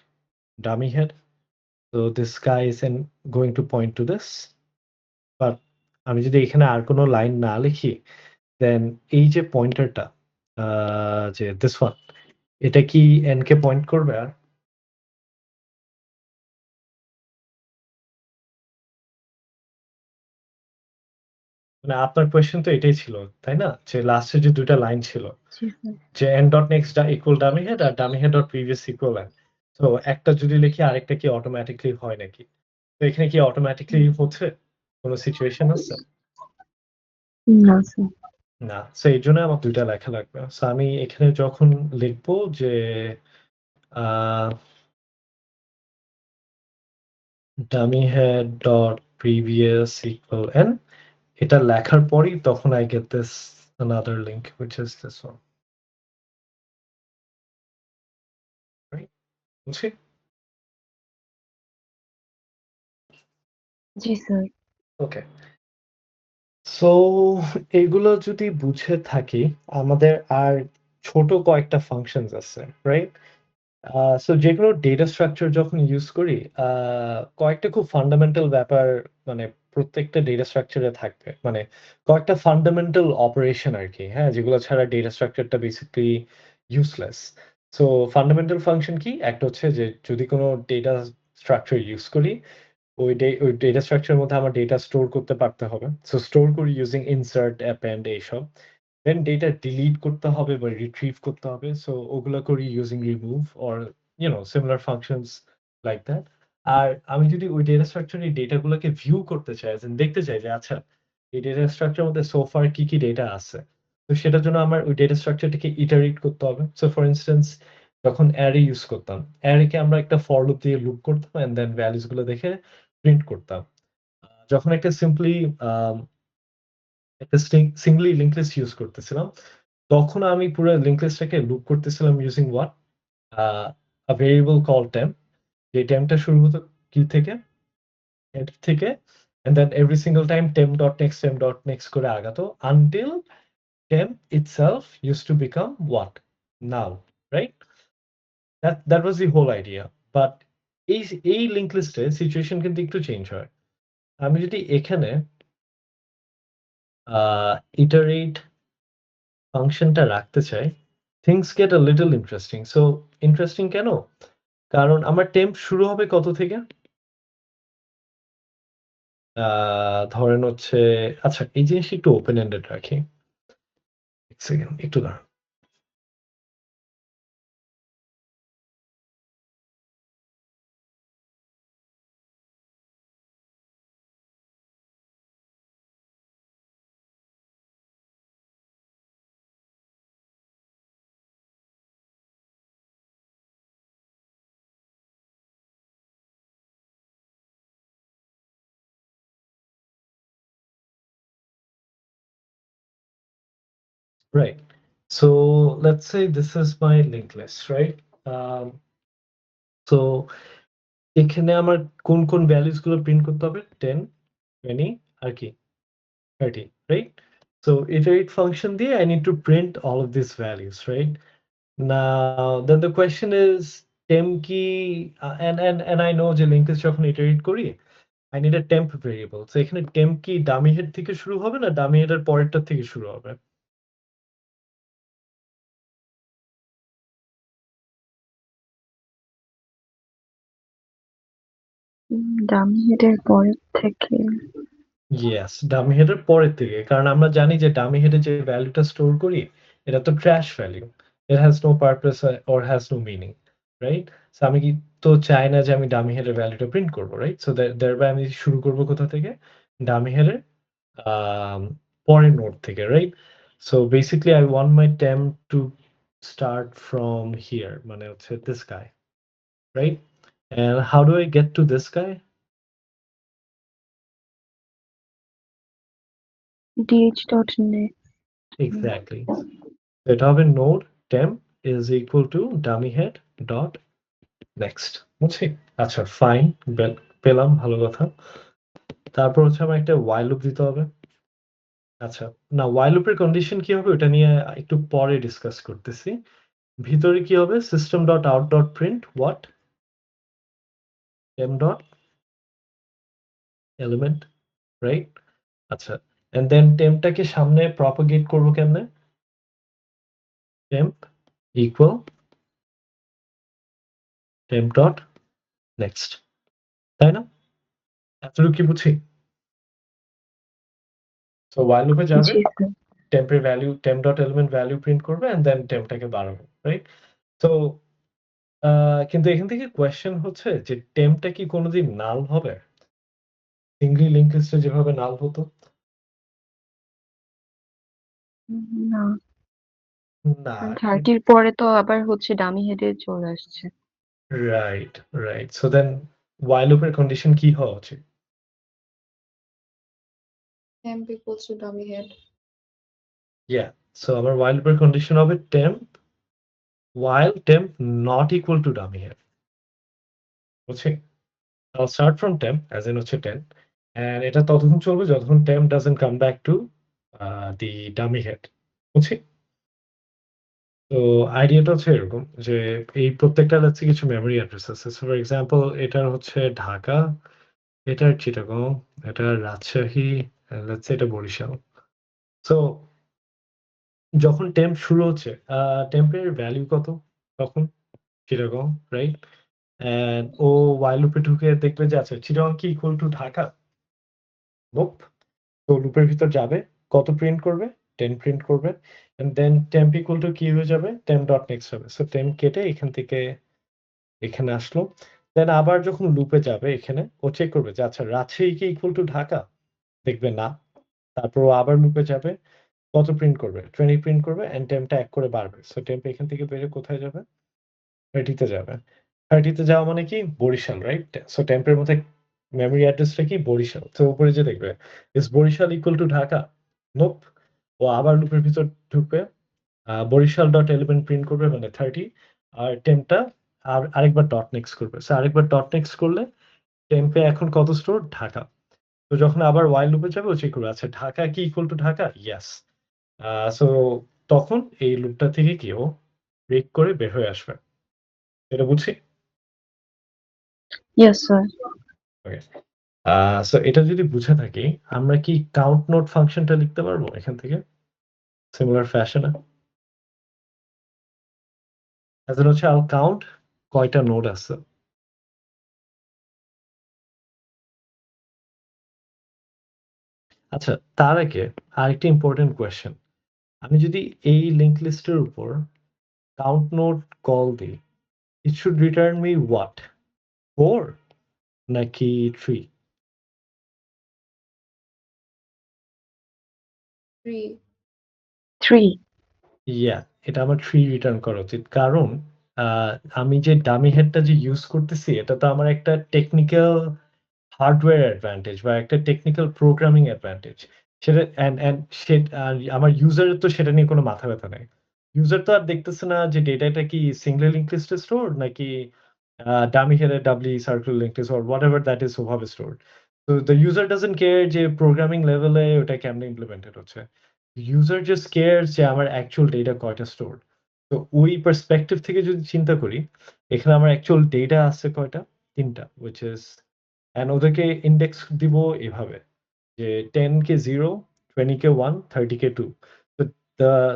Speaker 1: Dummy head. So this guy is going to point to this. But আমি যদি এখানে আর কোনো লাইন না লিখি, then এই যে পয়েন্টারটা যে this one, এটা কি n কে পয়েন্ট করবে আর? মানে আপনার কোয়েশ্চেন তো এটাই ছিল, তাই না? যে লাস্টে যে ২ টা লাইন ছিল।
Speaker 3: জি স্যার।
Speaker 1: যে n dot next equal dummy head আর dummy head dot previous equal n. তো একটা যদি লিখি আরেকটা কি অটোমেটিক্যালি হয় নাকি? তো এখানে কি অটোমেটিক্যালি হচ্ছে? কোন সিচুয়েশন আছে?
Speaker 3: না স্যার।
Speaker 1: না। সো এইজন্য আমার ২ টা লেখা লাগবে। সো আমি এখানে যখন লিখবো যে আ dummy head dot previous equal n, এটা লেখার পরেই তখন I get this another link which is this one. Right? বুঝছি?
Speaker 3: জি স্যার।
Speaker 1: ওকে। সো এগুলো যদি বুঝে থাকি, আমাদের আর ছোট কয়েকটা ফাংশনস আছে, রাইট? সো যেকোনো ডেটা স্ট্রাকচার যখন ইউজ করি, কয়েকটা খুব ফান্ডামেন্টাল ব্যাপার মানে প্রত্যেকটা ডেটা স্ট্রাকচারে থাকবে। মানে কয়েকটা ফান্ডামেন্টাল অপারেশন আরকি, হ্যাঁ? যেগুলো ছাড়া ডেটা স্ট্রাকচারটা basically useless. So fundamental function কি? একটা হচ্ছে যে যদি কোনো ডেটা স্ট্রাকচার ইউজ করি, ওই ডেটা স্ট্রাকচার এর মধ্যে আমার ডেটা স্টোর করতে পারতে হবে। সো স্টোর করি ইউজিং ইনসার্ট, অ্যাপেন্ড এইসব। দেন ডেটা ডিলিট করতে হবে বা রিট্রিভ করতে হবে। সো ওগুলা করি using remove or similar functions like that. আর আমি যদি ওই ডেটা স্ট্রাকচার এই ডেটা গুলাকে ভিউ করতে চাই, as in দেখতে চাই যে আচ্ছা এই ডেটা স্ট্রাকচার মধ্যে সো ফার কি ডেটা আছে। তো সেটার জন্য আমার ওই ডেটা স্ট্রাকচারটাকে ইটারেট করতে হবে। সো ফর ইনস্ট্যান্স যখন অ্যারে ইউজ করতাম, অ্যারেকে আমরা একটা ফর লুপ দিয়ে লুপ করতাম অ্যান্ড দেন ভ্যালুস গুলো দেখে প্রিন্ট করতাম। যখন একটা সিম্পলি একটা সিঙ্গলি লিঙ্ক লিস্ট ইউজ করতেছিলাম, তখন আমি পুরো লিঙ্ক লিস্টটাকে লুপ করতেছিলাম using what? Uh uh variable call temp. যে টেম্পটা শুরু হতো কি থেকে? হেড থেকে, and then every single time temp dot next করে আগাতো until temp itself used to become what? Null, right? That was the whole idea. But এই লিঙ্ক লিস্টে সিচুয়েশন কিন্তু একটু চেঞ্জ হয়। আমি যদি এখানে আ ইটারেট ফাংশনটা রাখতে চাই, things get a little interesting. So interesting কেন? কারণ আমার টেম্প শুরু হবে কত থেকে? আ ধরেন হচ্ছে আচ্ছা এই জিনিসটা একটু ওপেন এন্ডেড রাখি। ১ সেকেন্ড একটু দাঁড়ান। Right. So let's say this is my linked list, right? So এখানে আমার কোন ভ্যালুস গুলো প্রিন্ট করতে হবে? 10, 20 আর কি? 30, right? So iterate function দিয়ে I need to print all of these values, right? Now then the question is temp কি and I know যে linked list যখন iterate করি I need a temp variable. So এখানে temp কি dummy head থেকে শুরু হবে না dummy head এর পরেরটা থেকে শুরু হবে?
Speaker 3: ডামি হেডের পরের থেকে
Speaker 1: ইয়েস, ডামি হেডের পরের থেকে। কারণ আমরা জানি যে ডামি হেডে যে ভ্যালুটা স্টোর করি এটা তো trash value. It has no purpose or has no meaning, right? So আমি কি তো চাই না যে আমি ডামি হেডের ভ্যালুটা প্রিন্ট করবো, রাইট? সো দ্যারবাই আমি শুরু করবো কোথা থেকে? ডামি হেডের পরের নোড থেকে, right? So basically I want my temp to start from here, মানে হচ্ছে this guy, right? And how do I get to this guy?
Speaker 3: dh.net
Speaker 1: Exactly. এটা হবে node temp is equal to dummy head dot next. বুঝছি? আচ্ছা fine, পেলাম, ভালো কথা। তারপর হচ্ছে আমার একটা while loop দিতে হবে। আচ্ছা, না while loop এর কন্ডিশন কি হবে ওটা নিয়ে একটু পরে ডিসকাস করতেছি। ভিতরে কি হবে? system dot out dot print what? temp dot element, right? আচ্ছা, and then tempটাকে সামনে propagate করবো কেমনে? temp equal temp dot next, তাই না? এতটুকু কি বুঝি? So while loop এ যাবে,
Speaker 3: জি স্যার
Speaker 1: temp এর value temp dot element value print করবে and then tempটাকে বাড়াবো, রাইট? তো কিন্তু এখান থেকে কোয়েশ্চেন হচ্ছে যে tempটা কি কোনোদিন নাল হবে? সিঙ্গলি লিংক লিস্টে যেভাবে নাল হতো?
Speaker 3: না
Speaker 1: না,
Speaker 3: 30 পরে তো আবার হচ্ছে ডামি হেডে চলে আসছে।
Speaker 1: Right, right. So then while loop এর কন্ডিশন কি হওয়া উচিত?
Speaker 4: temp equals to dummy head.
Speaker 1: Yeah. So আমার while loop এর কন্ডিশন হবে temp while temp not equal to dummy head. বুঝছি? I'll start from temp as in হচ্ছে 10 and এটা ততক্ষণ চলবে যতক্ষণ temp doesn't come back to the dummy head. বুঝছি? তো আইডিয়াটা হচ্ছে এরকম যে এই প্রত্যেকটা হচ্ছে কিছু মেমরি অ্যাড্রেস আছে। সো ফর এক্সাম্পল এটার হচ্ছে ঢাকা, এটার চিটাগং, এটার রাজশাহী, লেটস সে এটা বরিশাল। সো যখন টেম্প শুরু হচ্ছে টেম্পের ভ্যালু কত তখন? চিটাগং, রাইট? অ্যান্ড ও while লুপে ঢুকে দেখবে যে আচ্ছা চিটাগং কি ইকুয়াল টু ঢাকা? নোপ। তো লুপের ভিতর যাবে, কত প্রিন্ট করবে? 10 প্রিন্ট করবে। And then temp equal to কি হয়ে যাবে? টেম্প ডট নেক্সট হবে। সো টেম্প কেটে এখান থেকে এখানে আসলো। দেন আবার যখন লুপে যাবে এখানে ও চেক করবে যে আচ্ছা রাজশাহী কি ইকুয়াল টু ঢাকা? দেখবে না। তারপর ও আবার লুপে যাবে। কত প্রিন্ট করবে? 20 প্রিন্ট করবে অ্যান্ড টেম্পটা 1 করে বাড়বে। সো টেম্প এখান থেকে বের হয়ে কোথায় যাবে? 30 তে যাবে। 30 তে যাওয়া মানে কি? বরিশাল, রাইট? সো টেম্পের মধ্যে মেমরি অ্যাড্রেসটা কি? বরিশাল। তো উপরে যে দেখবে, is Barishal equal to Dhaka? Nope. ও আবার লুপের ভিতর ঢুকবে। বরিশাল ডট এলিমেন্ট প্রিন্ট করবে মানে 30 আর টেম্পটা আরেকবার ডট নেক্সট করবে। সো আরেকবার ডট নেক্সট করলে টেম্পে এখন কত স্টোর? ঢাকা। তো যখন আবার while লুপে যাবে ও চেক করবে আচ্ছা ঢাকা কি equal to Dhaka? Yes. So তখন এই লুপটা থেকে কি ও ব্রেক করে বের হয়ে আসবে। এটা বুঝছি?
Speaker 3: ইয়েস স্যার
Speaker 1: ওকে। সো এটা যদি বুঝে থাকি, আমরা কি কাউন্ট নোট ফাংশনটা লিখতে পারবো এখান থেকে? সিমিলার ফ্যাশনে? অ্যাজ ইন হচ্ছে I'll count কয়টা নোড আছে। আচ্ছা, তার আগে আরেকটা ইম্পোর্টেন্ট কোয়েশ্চেন। আমি যদি এই লিংক লিস্টের উপর কাউন্ট নোড কল দিই, it should return me what? 4 নাকি 3?
Speaker 4: 3.
Speaker 3: 3
Speaker 1: ইয়া, এটা আমার 3 রিটার্ন করা উচিত। কারণ আ আমি যে ডামি হেডটা যে ইউজ করতেছি এটা তো আমার একটা টেকনিক্যাল হার্ডওয়্যার অ্যাডভান্টেজ বা একটা টেকনিক্যাল প্রোগ্রামিং অ্যাডভান্টেজ। সেটা অ্যান্ড আর আমার ইউজারের তো সেটা নিয়ে কোনো মাথা ব্যাথা নাই। ইউজার তো আর দেখতেছে না যে ডেটাটা কি সিঙ্গল লিংক লিস্টে স্টোর নাকি ডামি হেডের doubly circle link list or whatever that is ওভাবে স্টোরড। তো দ্য ইউজার ডাজন্ট কেয়ার যে প্রোগ্রামিং লেভেলে ওটা কেমনে ইমপ্লিমেন্টেড হচ্ছে। ইউজার জাস্ট কেয়ারস যে আমার অ্যাকচুয়াল ডেটা কয়টা স্টোরড। তো ওই পার্সপেক্টিভ থেকে যদি চিন্তা করি, এখানে আমার অ্যাকচুয়াল ডেটা আছে কয়টা? ৩ টা which is অ্যান্ড ওদেরকে ইন্ডেক্স দিব এভাবে যে 10 কে 0, 20 কে 1, 30 কে 2। তো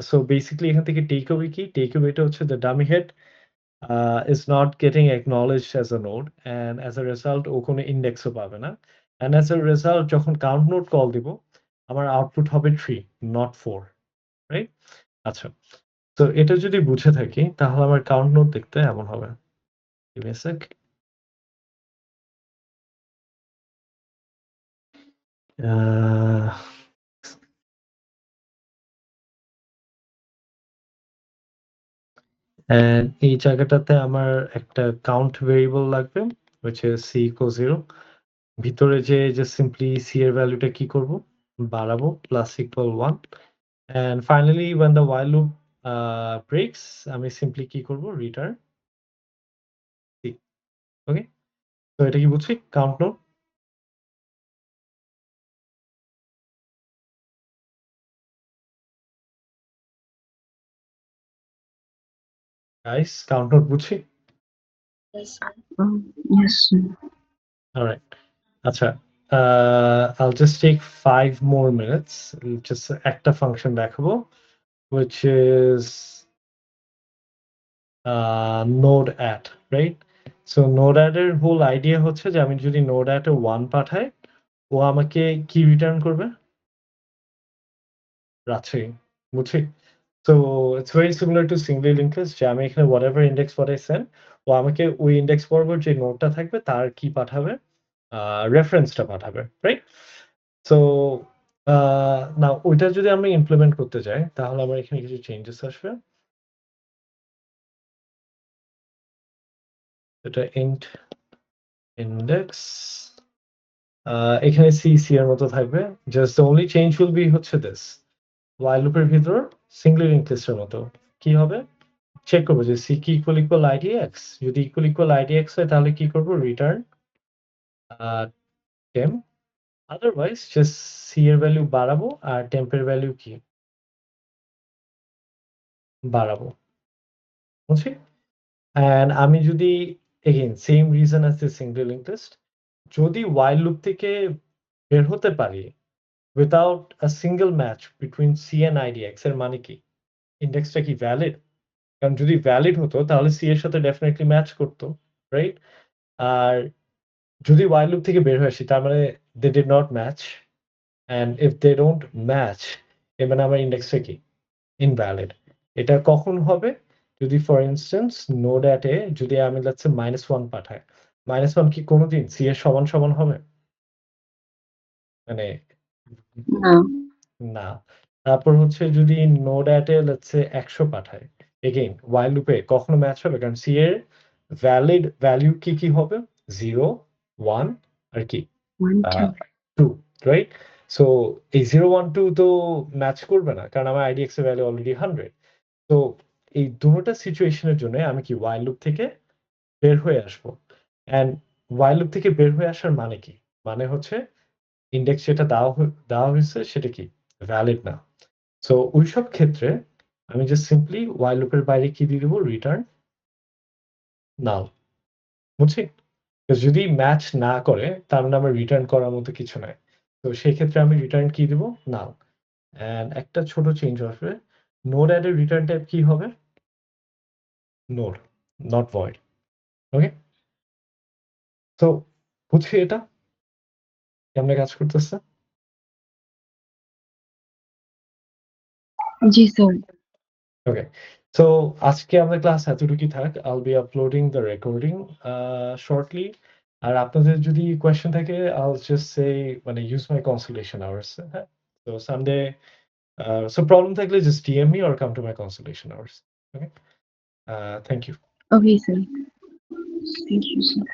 Speaker 1: সো বেসিক্যালি এখান থেকে টেক অ্যাওয়ে কি? টেক অ্যাওয়েটা হচ্ছে the dummy head is not getting acknowledged as a node, and as a result ও কোনো ইন্ডেক্সও পাবে না, and as a result যখন count node কল দিব আমার আউটপুট হবে 3 not 4, রাইট? আচ্ছা, তো এটা যদি বুঝে থাকি তাহলে আমার count node দেখতে এমন হবে। Give me a sec. And এই জায়গাটাতে আমার একটা count variable লাগবে which is c equals 0, ভিতরে যে simply c এর ভ্যালুটা কি করব, বাড়াবো plus equal 1, and finally when the while loop breaks আমি simply কি করব, return c. Okay, তো এটা কি বুঝছি count node? Guys, count node বুঝছি?
Speaker 4: Yes, sir.
Speaker 3: Yes, sir.
Speaker 1: All right. আচ্ছা, I'll just take 5 more minutes. Just একটা function দেখাবো which is node add, right? So node add এর whole idea হচ্ছে যে আমি যদি node add এ 1 পাঠাই ও আমাকে কি রিটার্ন করবে? রাজশাহী, বুঝছি? So it's very similar to single linked list যে আমি এখানে whatever index what I send ও আমাকে ওই index বরাবর যে নোডটা থাকবে তার কি পাঠাবে, রেফারেন্সটা পাঠাবে, রাইট? সো নাও ওইটা যদি আমি ইমপ্লিমেন্ট করতে যাই তাহলে আমার এখানে কিছু চেঞ্জেস আসবে। এটা int index, এখানে c এর মতো থাকবে, just the only change will be হচ্ছে দিস, while loop এর ভিতর সিঙ্গল লিংক লিস্টের মতো কি হবে, চেক করবো যে c কি ইকুয়াল ইকুয়াল idx, যদি ইকুয়াল ইকুয়াল idx হয় তাহলে কি করব, return temp, otherwise just c এর ভ্যালু বাড়াবো আর temp এর ভ্যালু কি বাড়াবো, বুঝছি? and আমি যদি again same reason as the single linked list, যদি while loop থেকে বের হতে পারি without a single match between c and idx এর মানে কি, ইন্ডেক্সটা কি ভ্যালিড? কারণ যদি ভ্যালিড হতো তাহলে c এর সাথে ডেফিনেটলি ম্যাচ করতো, রাইট? আর যদি while loop থেকে বের হয়ে আসি তার মানে they did not match, and if they don't match এর মানে আমার ইন্ডেক্সটা কি invalid. এটা কখন হবে, যদি for instance node at a যদি আমি let's say -1 পাঠাই, -1 কি কোনোদিন c এর সমান সমান হবে? মানে
Speaker 3: না।
Speaker 1: না। তারপর হচ্ছে যদি node at a let's say 100 পাঠাই, এগেইন while loop এ কখনো ম্যাচ হবে? কারণ c এর ভ্যালিড ভ্যালু কি হবে? 0, 1 আর কি
Speaker 3: 1, 2.
Speaker 1: 2, রাইট? সো এই 0, 1, 2 তো ম্যাচ করবে না কারণ আমার idx এর ভ্যালু অলরেডি 100। তো এই দুটোটা সিচুয়েশনের জন্য আমি কি while loop থেকে বের হয়ে আসবো, and while loop থেকে বের হয়ে আসার মানে কি, মানে হচ্ছে ইন্ডেক্স যেটা দেওয়া হয়েছে সেটা কি ভ্যালিড না। সো ওইসব ক্ষেত্রে আমি জাস্ট সিম্পলি while loop এর বাইরে কি দিয়ে দেবো, রিটার্ন নাল, বুঝছি? তো যদি ম্যাচ না করে তার মানে আমার রিটার্ন করার মতো কিছু নাই, তো সেই ক্ষেত্রে আমি রিটার্ন কি দেবো, নাল। এন্ড একটা ছোট চেঞ্জ আসবে, নোড অ্যাড এর রিটার্ন টাইপ কি হবে, নোড, নট ভয়েড। ওকে, তো বুঝছি এটা কেমনে কাজ করতেছে?
Speaker 3: জি, স্যার।
Speaker 1: ওকে, সো আজকে আমাদের ক্লাস এতটুকুই থাক। I'll be uploading the recording shortly. আর আপনাদের যদি কোয়েশ্চেন থাকে I'll just say মানে use my consultation hours, হ্যাঁ? So someday so problem থাকলে just DM me or come to my consultation hours. Okay? Thank you.
Speaker 3: Okay, sir. Thank you, sir.